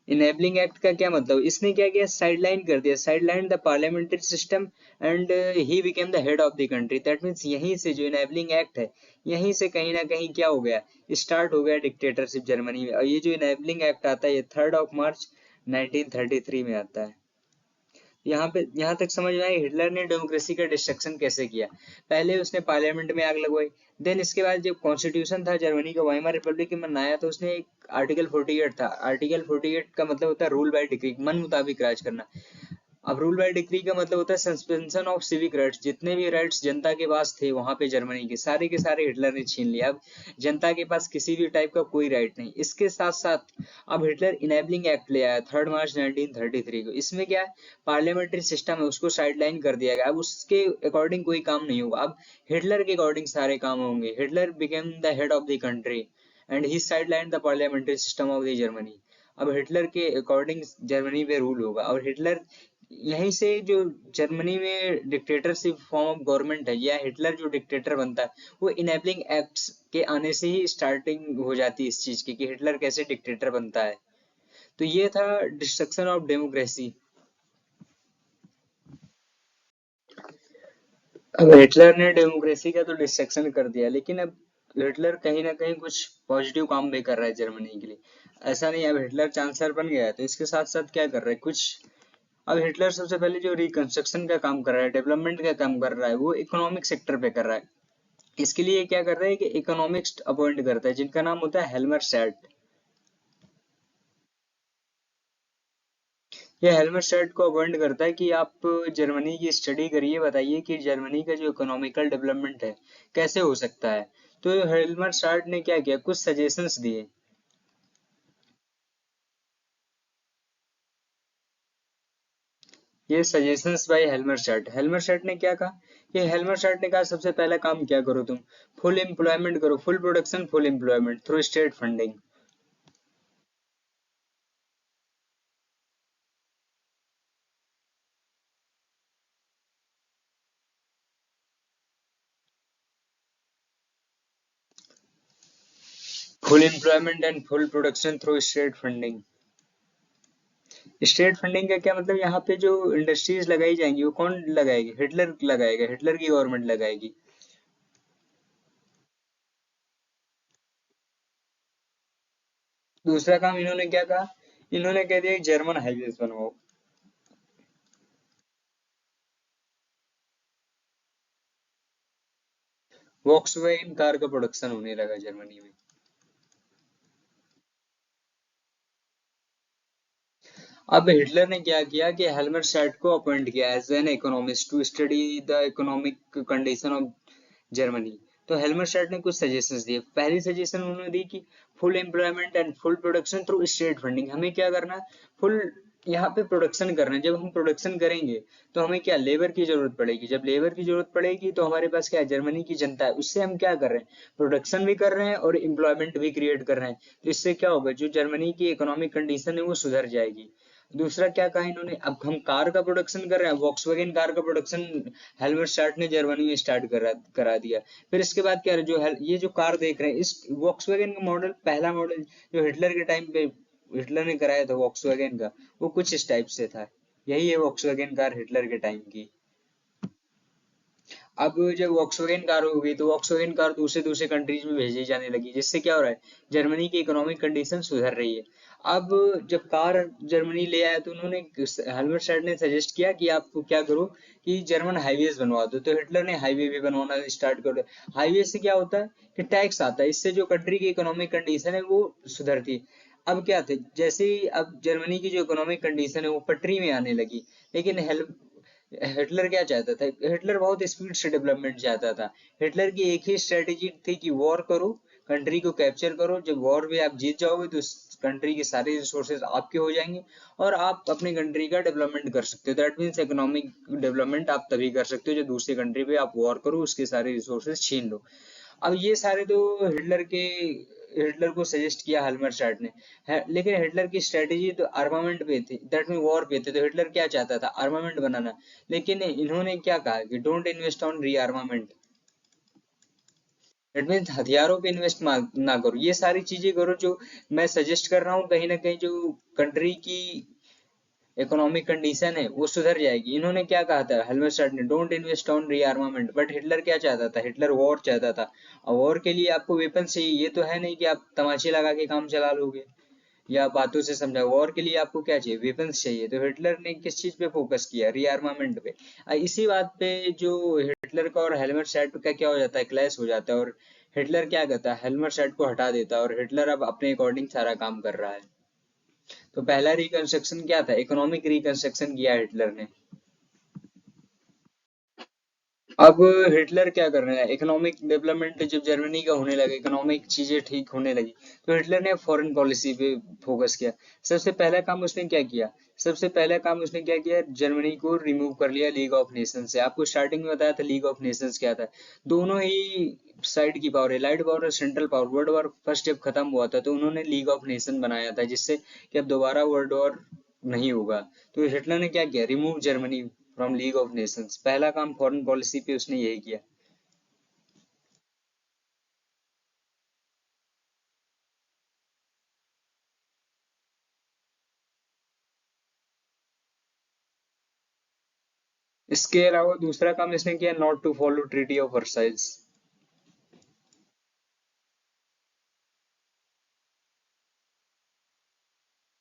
इनेबलिंग एक्ट का क्या मतलब, इसने क्या किया, साइडलाइन कर दिया, sideline the parliamentary system and he became the head of the country. That means यहीं से जो इनेबलिंग एक्ट है, यहीं से कहीं ना कहीं क्या हो गया, स्टार्ट हो गया डिक्टेटरशिप जर्मनी में। और ये जो इनेबलिंग एक्ट आता है ये 3 मार्च 1933 में आता है। यहाँ तक समझ में आया हिटलर ने डेमोक्रेसी का डिस्ट्रक्शन कैसे किया। पहले उसने पार्लियामेंट में आग लगवाई, देन इसके बाद जब कॉन्स्टिट्यूशन था जर्मनी का वाइमर रिपब्लिक में बनाया तो उसने एक आर्टिकल 48 था। आर्टिकल 48 का मतलब होता है रूल बाय डिक्री, मन मुताबिक राज करना। अब रूल बाय डिक्री का मतलब होता है सस्पेंशन ऑफ सिविक राइट्स, जितने भी राइट्स जनता के पास थे वहां पे जर्मनी के सारे हिटलर ने छीन लिया। अब जनता के पास किसी भी टाइप का कोई राइट नहीं। इसके साथ साथ अब हिटलर इनेबलिंग एक्ट ले आया 3 मार्च 1933 को। इसमें क्या है, पार्लियामेंट्री सिस्टम है उसको साइडलाइन कर दिया गया, अब उसके अकॉर्डिंग कोई काम नहीं होगा, अब हिटलर के अकॉर्डिंग सारे काम होंगे। Hitler became the head of the country and he sideline the parliamentary system of the Germany. अब हिटलर के अकॉर्डिंग जर्मनी पे रूल होगा। और हिटलर यहीं से जो जर्मनी में डिक्टेटरशिप फॉर्म ऑफ गवर्नमेंट है या हिटलर जो डिक्टेटर बनता है वो इनेबलिंग एक्ट्स के आने से ही स्टार्टिंग हो जाती है इस चीज की कि हिटलर कैसे डिक्टेटर बनता है। तो ये था डिस्ट्रक्शन ऑफ डेमोक्रेसी। अब हिटलर ने डेमोक्रेसी का तो डिस्ट्रक्शन कर दिया, लेकिन अब हिटलर कहीं ना कहीं कुछ पॉजिटिव काम भी कर रहा है जर्मनी के लिए। ऐसा नहीं, अब हिटलर चांसलर बन गया है तो इसके साथ साथ क्या कर रहा है कुछ। अब हिटलर सबसे पहले जो रिकंस्ट्रक्शन का काम कर रहा है, डेवलपमेंट का काम कर रहा है, वो इकोनॉमिक सेक्टर पे कर रहा है। इसके लिए क्या कर रहा है कि इकोनॉमिक्स अपॉइंट करता है जिनका नाम होता है हेल्मर शैट। ये हेल्मर शैट को अपॉइंट करता है कि आप जर्मनी की स्टडी करिए, बताइए कि जर्मनी का जो इकोनॉमिकल डेवलपमेंट है कैसे हो सकता है। तो हेल्मर शैट ने क्या किया, कुछ सजेशंस दिए। ये सजेशंस बाय हेल्मर शैट। हेल्मर शैट ने क्या कहा, ये हेल्मर शैट ने कहा सबसे पहला काम क्या करो तुम, फुल एम्प्लॉयमेंट करो, full production full employment through state funding. Full employment and full production through state funding. State funding का क्या मतलब, यहाँ पे जो इंडस्ट्रीज लगाई जाएंगी वो कौन लगाएगी, हिटलर लगाएगा, हिटलर की गवर्नमेंट लगाएगी। दूसरा काम इन्होंने क्या कहा, इन्होंने कह दिया कि जर्मन हाईवेज बनवाओ। वॉक्सवैगन कार का प्रोडक्शन होने लगा जर्मनी में। अब हिटलर ने क्या किया कि हेल्मर शैट को अपॉइंट किया as an economist to study the economic condition of Germany. तो हेल्मर शैट ने कुछ सजेशंस दिए। पहली सजेशन उन्होंने दी कि full employment and full production through state funding. हमें क्या करना है, फुल यहाँ पे प्रोडक्शन करना है। जब हम प्रोडक्शन करेंगे तो हमें क्या, लेबर की जरूरत पड़ेगी। जब लेबर की जरूरत पड़ेगी तो हमारे पास क्या है, जर्मनी की जनता है, उससे हम क्या कर रहे हैं, प्रोडक्शन भी कर रहे हैं और एम्प्लॉयमेंट भी क्रिएट कर रहे हैं। तो इससे क्या होगा, जो जर्मनी की इकोनॉमिक कंडीशन है वो सुधर जाएगी। दूसरा क्या कहा इन्होंने, अब हम कार का प्रोडक्शन कर रहे हैं, वॉक्सवैगन कार का प्रोडक्शन हेल्मरशॉट ने जर्मनी में स्टार्ट करा दिया। फिर इसके बाद क्या है, ये जो कार देख रहे हैं, इस वॉक्सवैगन का मॉडल, पहला मॉडल जो हिटलर के टाइम पे हिटलर ने कराया था वॉक्सवैगन का, वो कुछ इस टाइप से था। यही है वॉक्सवैगन कार हिटलर के टाइम की। अब जब वॉक्सवैगन कार हो गई तो वॉक्सवैगन कार दूसरे दूसरे कंट्रीज में भेजी जाने लगी, जिससे क्या हो रहा है, जर्मनी की इकोनॉमिक कंडीशन सुधर रही है। अब जब कार जर्मनी ले आया तो उन्होंने, हेल्मरशॉट ने सजेस्ट किया कि आप क्या करो कि जर्मन हाईवेज बनवा दो। तो हिटलर ने हाईवे भी बनवाना स्टार्ट कर दिया। हाईवे से क्या होता है कि टैक्स आता है, इससे जो कंट्री की इकोनॉमिक कंडीशन है वो सुधरती है। अब क्या थे, जैसे ही अब जर्मनी की जो इकोनॉमिक कंडीशन है वो पटरी में आने लगी। लेकिन हिटलर क्या चाहता था, हिटलर बहुत स्पीड से डेवलपमेंट चाहता था। हिटलर की एक ही स्ट्रेटेजी थी कि वॉर करो, कंट्री को कैप्चर करो। जब वॉर में आप जीत जाओगे तो उस कंट्री के सारे रिसोर्सेज आपके हो जाएंगे और आप अपनी कंट्री का डेवलपमेंट कर सकते हो। दैट मीन्स इकोनॉमिक डेवलपमेंट आप तभी कर सकते हो जब दूसरी कंट्री पे आप वॉर करो, उसके सारे रिसोर्सेज छीन लो। अब ये सारे तो हिटलर को सजेस्ट किया हेल्मरशॉट ने। लेकिन हिटलर की स्ट्रेटेजी तो आर्मामेंट पे थी, दैट मीन वॉर पे थे। तो हिटलर क्या चाहता था, आर्मामेंट बनाना। लेकिन इन्होंने क्या कहा कि डोंट इन्वेस्ट ऑन री आर्मामेंट। दैट मीन्स हथियारों पे इन्वेस्ट ना करो, ये सारी चीजें करो जो मैं सजेस्ट कर रहा हूँ। कहीं ना कहीं जो कंट्री की इकोनॉमिक कंडीशन है वो सुधर जाएगी। इन्होंने क्या कहा था हेल्मरशॉट ने, डोंट इन्वेस्ट ऑन री आर्मामेंट। बट हिटलर क्या चाहता था, हिटलर वॉर चाहता था। और वॉर के लिए आपको वेपन चाहिए, ये तो है नहीं कि आप तमाचे लगा के काम चला लोगे या बातों से समझा। वॉर के लिए आपको क्या चाहिए, वेपन्स चाहिए। तो हिटलर ने किस चीज पे फोकस किया, रीआर्मामेंट पे। इसी बात पे जो हिटलर का और हेल्मरशॉट का क्या हो जाता है, क्लैश हो जाता है। और हिटलर क्या करता है, हेल्मरशॉट को हटा देता है और हिटलर अब अपने अकॉर्डिंग सारा काम कर रहा है। तो पहला रिकंस्ट्रक्शन क्या था, इकोनॉमिक रिकंस्ट्रक्शन किया हिटलर ने। अब हिटलर क्या कर रहा है, इकोनॉमिक डेवलपमेंट जब जर्मनी का होने लगा, इकोनॉमिक चीजें ठीक होने लगी, तो हिटलर ने फॉरेन पॉलिसी पे फोकस किया। सबसे पहला काम उसने क्या किया, सबसे पहला काम उसने क्या किया, जर्मनी को रिमूव कर लिया लीग ऑफ नेशंस से। आपको स्टार्टिंग में बताया था लीग ऑफ नेशंस क्या था। दोनों ही साइड की पावर है, लाइट पावर और central power. World war first जब खत्म हुआ था तो उन्होंने लीग ऑफ नेशन बनाया था, जिससे कि अब दोबारा वर्ल्ड वॉर नहीं होगा। तो हिटलर ने क्या किया, remove Germany from league of Nations. पहला काम फॉरेन पॉलिसी पे उसने यही किया। इसके अलावा दूसरा काम इसने किया, not to follow Treaty of Versailles.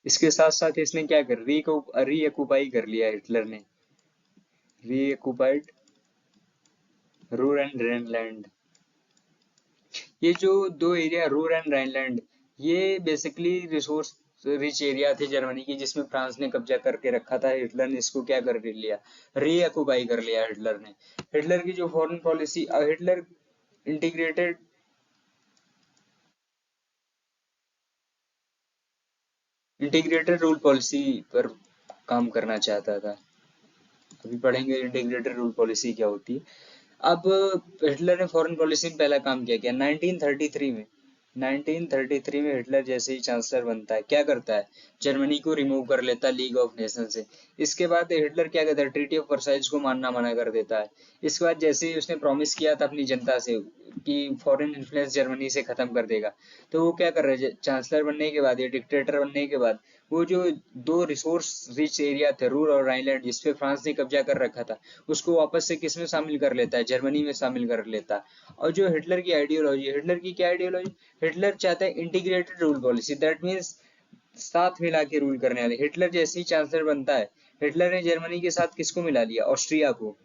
इसके साथ साथ इसने क्या कर री ऑक्युपाई कर लिया हिटलर ने, री ऑक्युपाइड रूर एंड रेनलैंड। ये जो दो एरिया रूर एंड राइनलैंड, ये बेसिकली रिसोर्स रिच एरिया थे जर्मनी की, जिसमें फ्रांस ने कब्जा करके रखा था। हिटलर ने इसको क्या कर लिया, री ऑक्युपाई कर लिया हिटलर ने। हिटलर की जो foreign policy, Hitler integrated integrated rule policy पर काम करना चाहता था। अभी पढ़ेंगे इंटीग्रेटेड रूल पॉलिसी क्या होती है। अब हिटलर ने फॉरेन पॉलिसी में पहला काम क्या किया, 1933 में। 1933 में हिटलर जैसे ही चांसलर बनता है, क्या करता है, जर्मनी को रिमूव कर लेता है लीग ऑफ नेशन से। इसके बाद हिटलर क्या करता है, ट्रीटी ऑफ वर्साइल्स को मानना मना कर देता है। इसके बाद जैसे ही उसने प्रॉमिस किया था अपनी जनता से कि फॉरेन इन्फ्लुएंस जर्मनी से खत्म कर देगा, तो वो क्या कर रहे हैं, चांसलर बनने के बाद या डिक्टेटर बनने के बाद, वो जो दो रिसोर्स रिच एरिया थे रूर और आइलैंड, जिसपे फ्रांस ने कब्जा कर रखा था, उसको वापस से किसमें शामिल कर लेता है, जर्मनी में शामिल कर लेता है। और जो हिटलर की आइडियोलॉजी, हिटलर की क्या आइडियोलॉजी, हिटलर चाहता है integrated rule policy. That means साथ मिला के रूल करने वाले। हिटलर जैसे ही चांसलर बनता है, हिटलर ने जर्मनी के साथ किसको मिला लिया, ऑस्ट्रिया को।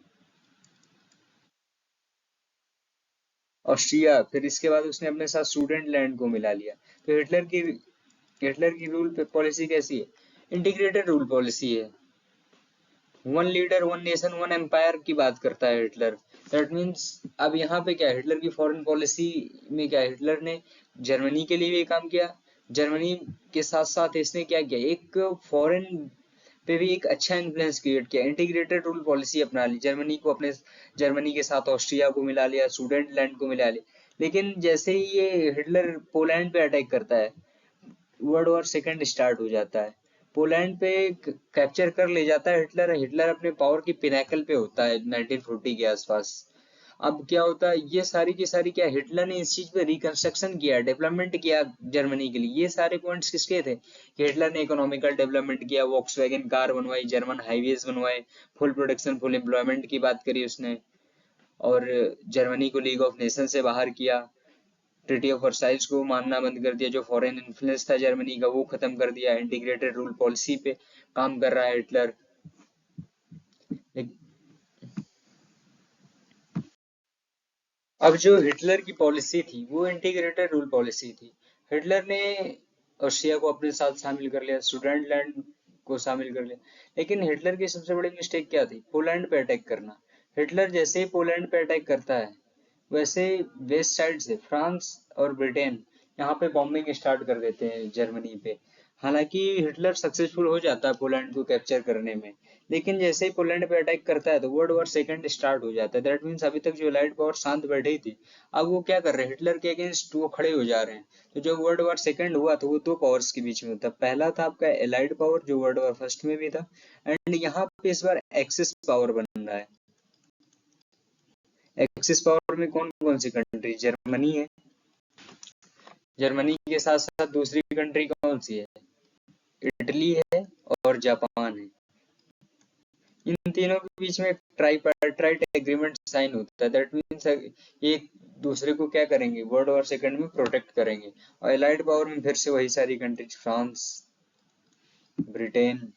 ऑस्ट्रिया, फिर इसके बाद उसने अपने साथ स्टूडेंट लैंड को मिला लिया। तो हिटलर की रूल पॉलिसी कैसी है, इंटीग्रेटेड रूल पॉलिसी है। One leader one nation one empire की बात करता है हिटलर। दैट मीन्स अब यहाँ पे क्या है, हिटलर की फॉरेन पॉलिसी में क्या है, हिटलर ने जर्मनी के लिए भी काम किया। जर्मनी के साथ साथ इसने क्या किया, एक फॉरेन पे भी एक अच्छा इन्फ्लुएंस क्रिएट किया, इंटीग्रेटेड रूल पॉलिसी अपना ली, जर्मनी को अपने, जर्मनी के साथ ऑस्ट्रिया को मिला लिया, सुडेनलैंड को मिला लिया। लेकिन जैसे ही ये हिटलर पोलैंड पे अटैक करता है, वर्ल्ड वॉर सेकंड स्टार्ट हो जाता है, पोलैंड पे कैप्चर कर ले जाता है हिटलर। हिटलर अपने पावर की पिनाकल पे होता है 1940 के आसपास। अब क्या होता है, ये सारी की सारी क्या, हिटलर ने इस चीज पे रिकंस्ट्रक्शन किया, डेवलपमेंट किया जर्मनी के लिए। ये सारे पॉइंट्स किसके थे कि हिटलर ने इकोनॉमिकल डेवलपमेंट किया, वॉक्सवैगन कार बनवाई, जर्मन हाईवेज बनवाए, फुल प्रोडक्शन फुल एम्प्लॉयमेंट की बात करी उसने, और जर्मनी को लीग ऑफ नेशन से बाहर किया, ट्रीटी ऑफ वर्साइल्स को मानना बंद कर दिया, जो फॉरेन इन्फ्लुएंस था जर्मनी का वो खत्म कर दिया, इंटीग्रेटेड रूल पॉलिसी पे काम कर रहा है हिटलर। अब जो हिटलर की पॉलिसी थी वो इंटीग्रेटेड रूल पॉलिसी थी। हिटलर ने ऑस्ट्रिया को अपने साथ शामिल कर लिया, सुडरलैंड को शामिल कर लिया। लेकिन हिटलर की सबसे बड़ी मिस्टेक क्या थी, पोलैंड पे अटैक करना। हिटलर जैसे ही पोलैंड पे अटैक करता है, वैसे वेस्ट साइड से फ्रांस और ब्रिटेन यहाँ पे बॉम्बिंग स्टार्ट कर देते हैं जर्मनी पे। हालांकि हिटलर सक्सेसफुल हो जाता है पोलैंड को कैप्चर करने में, लेकिन जैसे ही पोलैंड पे अटैक करता है तो वर्ल्ड वॉर सेकंड स्टार्ट हो जाता है। दैट मीन्स अभी तक जो लाइट पावर शांत बैठी थी, अब वो क्या कर रहे हैं, हिटलर के अगेंस्ट वो खड़े हो जा रहे हैं। तो जब वर्ल्ड वॉर सेकंड हुआ तो वो दो पावर्स के बीच में होता, पहला था आपका एलाइड पावर जो वर्ल्ड वॉर फर्स्ट में भी था, एंड यहाँ पे इस बार एक्सिस पावर बन रहा है। एक्सिस पावर में कौन कौन सी कंट्री, जर्मनी है, जर्मनी के साथ साथ दूसरी कंट्री कौन सी है, इटली है और जापान है। इन तीनों के बीच में ट्राइपार्टाइट एग्रीमेंट साइन होता है। दैट मीन्स ये एक दूसरे को क्या करेंगे, वर्ल्ड वॉर सेकंड में प्रोटेक्ट करेंगे। और एलाइड पावर में फिर से वही सारी कंट्रीज, फ्रांस, ब्रिटेन,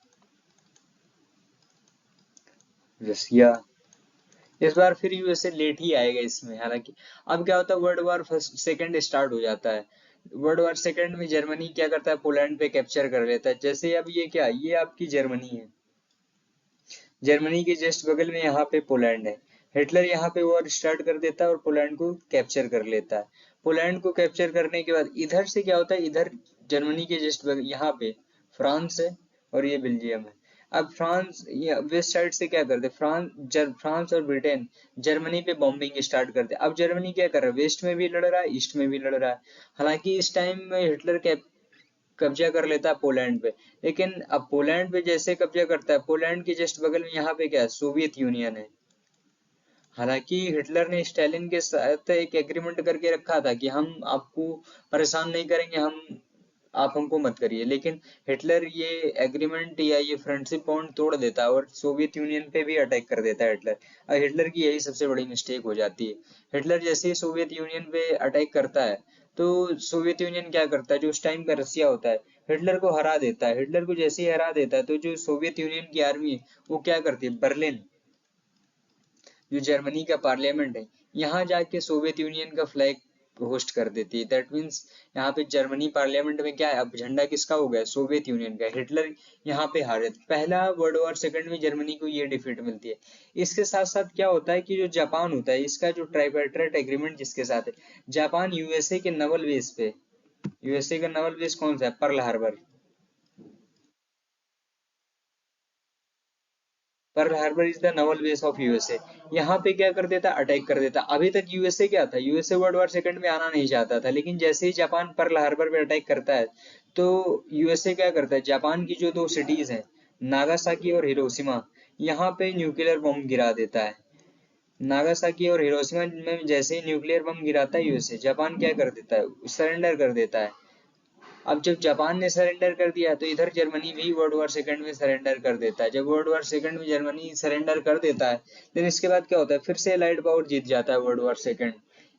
रसिया। इस बार फिर यूएसए लेट ही आएगा इसमें हालांकि। अब क्या होता है, world war first second start हो जाता है। वर्ल्ड वॉर सेकंड में जर्मनी क्या करता है, पोलैंड पे कैप्चर कर लेता है। जैसे अब ये क्या, ये आपकी जर्मनी है, जर्मनी के जस्ट बगल में यहाँ पे पोलैंड है। हिटलर यहाँ पे वॉर स्टार्ट कर देता है और पोलैंड को कैप्चर कर लेता है। पोलैंड को कैप्चर करने के बाद इधर से क्या होता है, इधर जर्मनी के जस्ट बगल यहाँ पे फ्रांस है और ये बेल्जियम है। अब फ्रांस वेस्ट साइड से क्या करते, फ्रांस और ब्रिटेन जर्मनी पे बॉम्बिंग स्टार्ट करते। अब जर्मनी क्या कर रहा है, वेस्ट में भी लड़ रहा है, ईस्ट में भी लड़ रहा है। हालांकि इस टाइम में हिटलर कब्जा कर लेता है पोलैंड पे। लेकिन अब पोलैंड पे जैसे कब्जा करता है, पोलैंड के जस्ट बगल में यहाँ पे क्या है, सोवियत यूनियन है। हालांकि हिटलर ने स्टालिन के साथ एक एग्रीमेंट करके रखा था कि हम आपको परेशान नहीं करेंगे, हम, आप हमको मत करिए। लेकिन हिटलर ये एग्रीमेंट या ये फ्रेंडशिप बॉन्ड तोड़ देता है और सोवियत यूनियन पे भी अटैक कर देता है हिटलर। और हिटलर की यही सबसे बड़ी मिस्टेक हो जाती है। हिटलर जैसे ही सोवियत यूनियन पे अटैक करता है, तो सोवियत यूनियन क्या करता है, जो उस टाइम का रसिया होता है, हिटलर को हरा देता है। हिटलर को जैसे ही हरा देता है तो जो सोवियत यूनियन की आर्मी है वो क्या करती है, बर्लिन, जो जर्मनी का पार्लियामेंट है, यहाँ जाके सोवियत यूनियन का फ्लैग होस्ट कर देती है। दैट मीन्स यहाँ पे जर्मनी पार्लियामेंट में क्या है, अब झंडा किसका हो गया, सोवियत यूनियन का। हिटलर यहाँ पे हारे, पहला वर्ल्ड वॉर सेकंड में जर्मनी को ये डिफीट मिलती है। इसके साथ साथ क्या होता है कि जो जापान होता है, इसका जो ट्राइपार्टाइट एग्रीमेंट जिसके साथ है, जापान यूएसए के नवल बेस पे, यूएसए का नवल बेस कौन सा है, Pearl Harbor, Pearl Harbor is the Naval base of USA. यहाँ पे क्या कर देता, अटैक कर देता। अभी तक यूएसए क्या था, यूएसए वर्ल्ड वॉर सेकंड में आना नहीं चाहता था, लेकिन जैसे ही जापान पर्ल हार्बर पे अटैक करता है, तो यूएसए क्या करता है, जापान की जो दो सिटीज हैं, नागासाकी और हिरोशिमा, यहाँ पे न्यूक्लियर बम गिरा देता है। नागासाकी और हिरोशिमा में जैसे ही न्यूक्लियर बम गिराता है यूएसए, जापान क्या कर देता है, सरेंडर कर देता है। अब जब जापान ने सरेंडर कर दिया तो इधर जर्मनी भी वर्ल्ड वॉर सेकंड में सरेंडर कर देता है। जब वर्ल्ड वॉर सेकंड में जर्मनी सरेंडर कर देता है, फिर इसके बाद क्या होता है, फिर से एलाइड पावर जीत जाता है वर्ल्ड वॉर सेकंड।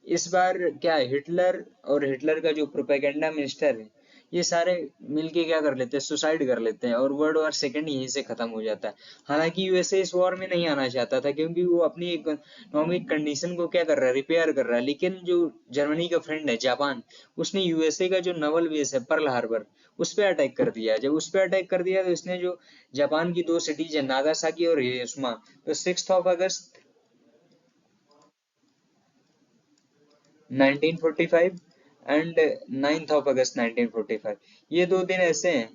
इस बार क्या है, हिटलर और हिटलर का जो प्रोपेगेंडा मिनिस्टर है, ये सारे मिलके क्या कर लेते हैं, सुसाइड कर लेते हैं, और वर्ल्ड वॉर सेकंड यहीं से खत्म हो जाता है। हालांकि यूएसए इस वॉर में नहीं आना चाहता था, क्योंकि वो अपनी इकोनॉमिक कंडीशन को क्या कर रहा है, रिपेयर कर रहा है। लेकिन जो जर्मनी का फ्रेंड है जापान, उसने यूएसए का जो नवल बेस है पर्ल हार्बर, उस पर अटैक कर दिया। जब उस पर अटैक कर दिया तो इसने जो जापान की दो सिटीज है नागासाकी और हिरोशिमा, तो 6 अगस्त 1945 एंड 9 अगस्त 1945, ये दो दिन ऐसे हैं।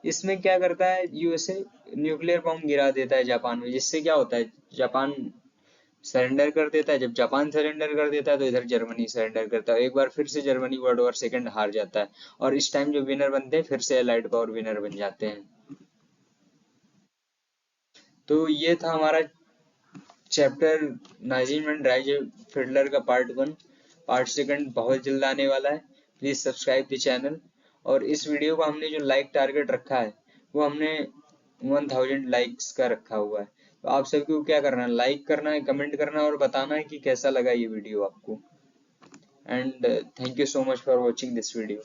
इसमें क्या करता है यूएसए, न्यूक्लियर बॉम्ब गिरा देता है जापान में, जिससे क्या होता है, जापान सरेंडर कर देता है। जब जापान सरेंडर कर देता है तो इधर जर्मनी सरेंडर करता है। एक बार फिर से जर्मनी वर्ल्ड वॉर सेकंड हार जाता है, और इस टाइम जो विनर बनते हैं फिर से एलाइड पावर विनर बन जाते हैं। तो ये था हमारा chapter Nazim and riser Fiddler का पार्ट 1। पार्ट 2 बहुत जल्द आने वाला है। Please subscribe the channel. और इस वीडियो को हमने जो लाइक टारगेट रखा है, वो हमने 1000 लाइक्स का रखा हुआ है। तो आप सबको क्या करना है, लाइक करना है, कमेंट करना है, और बताना है कि कैसा लगा ये वीडियो आपको। And thank you so much for watching this video.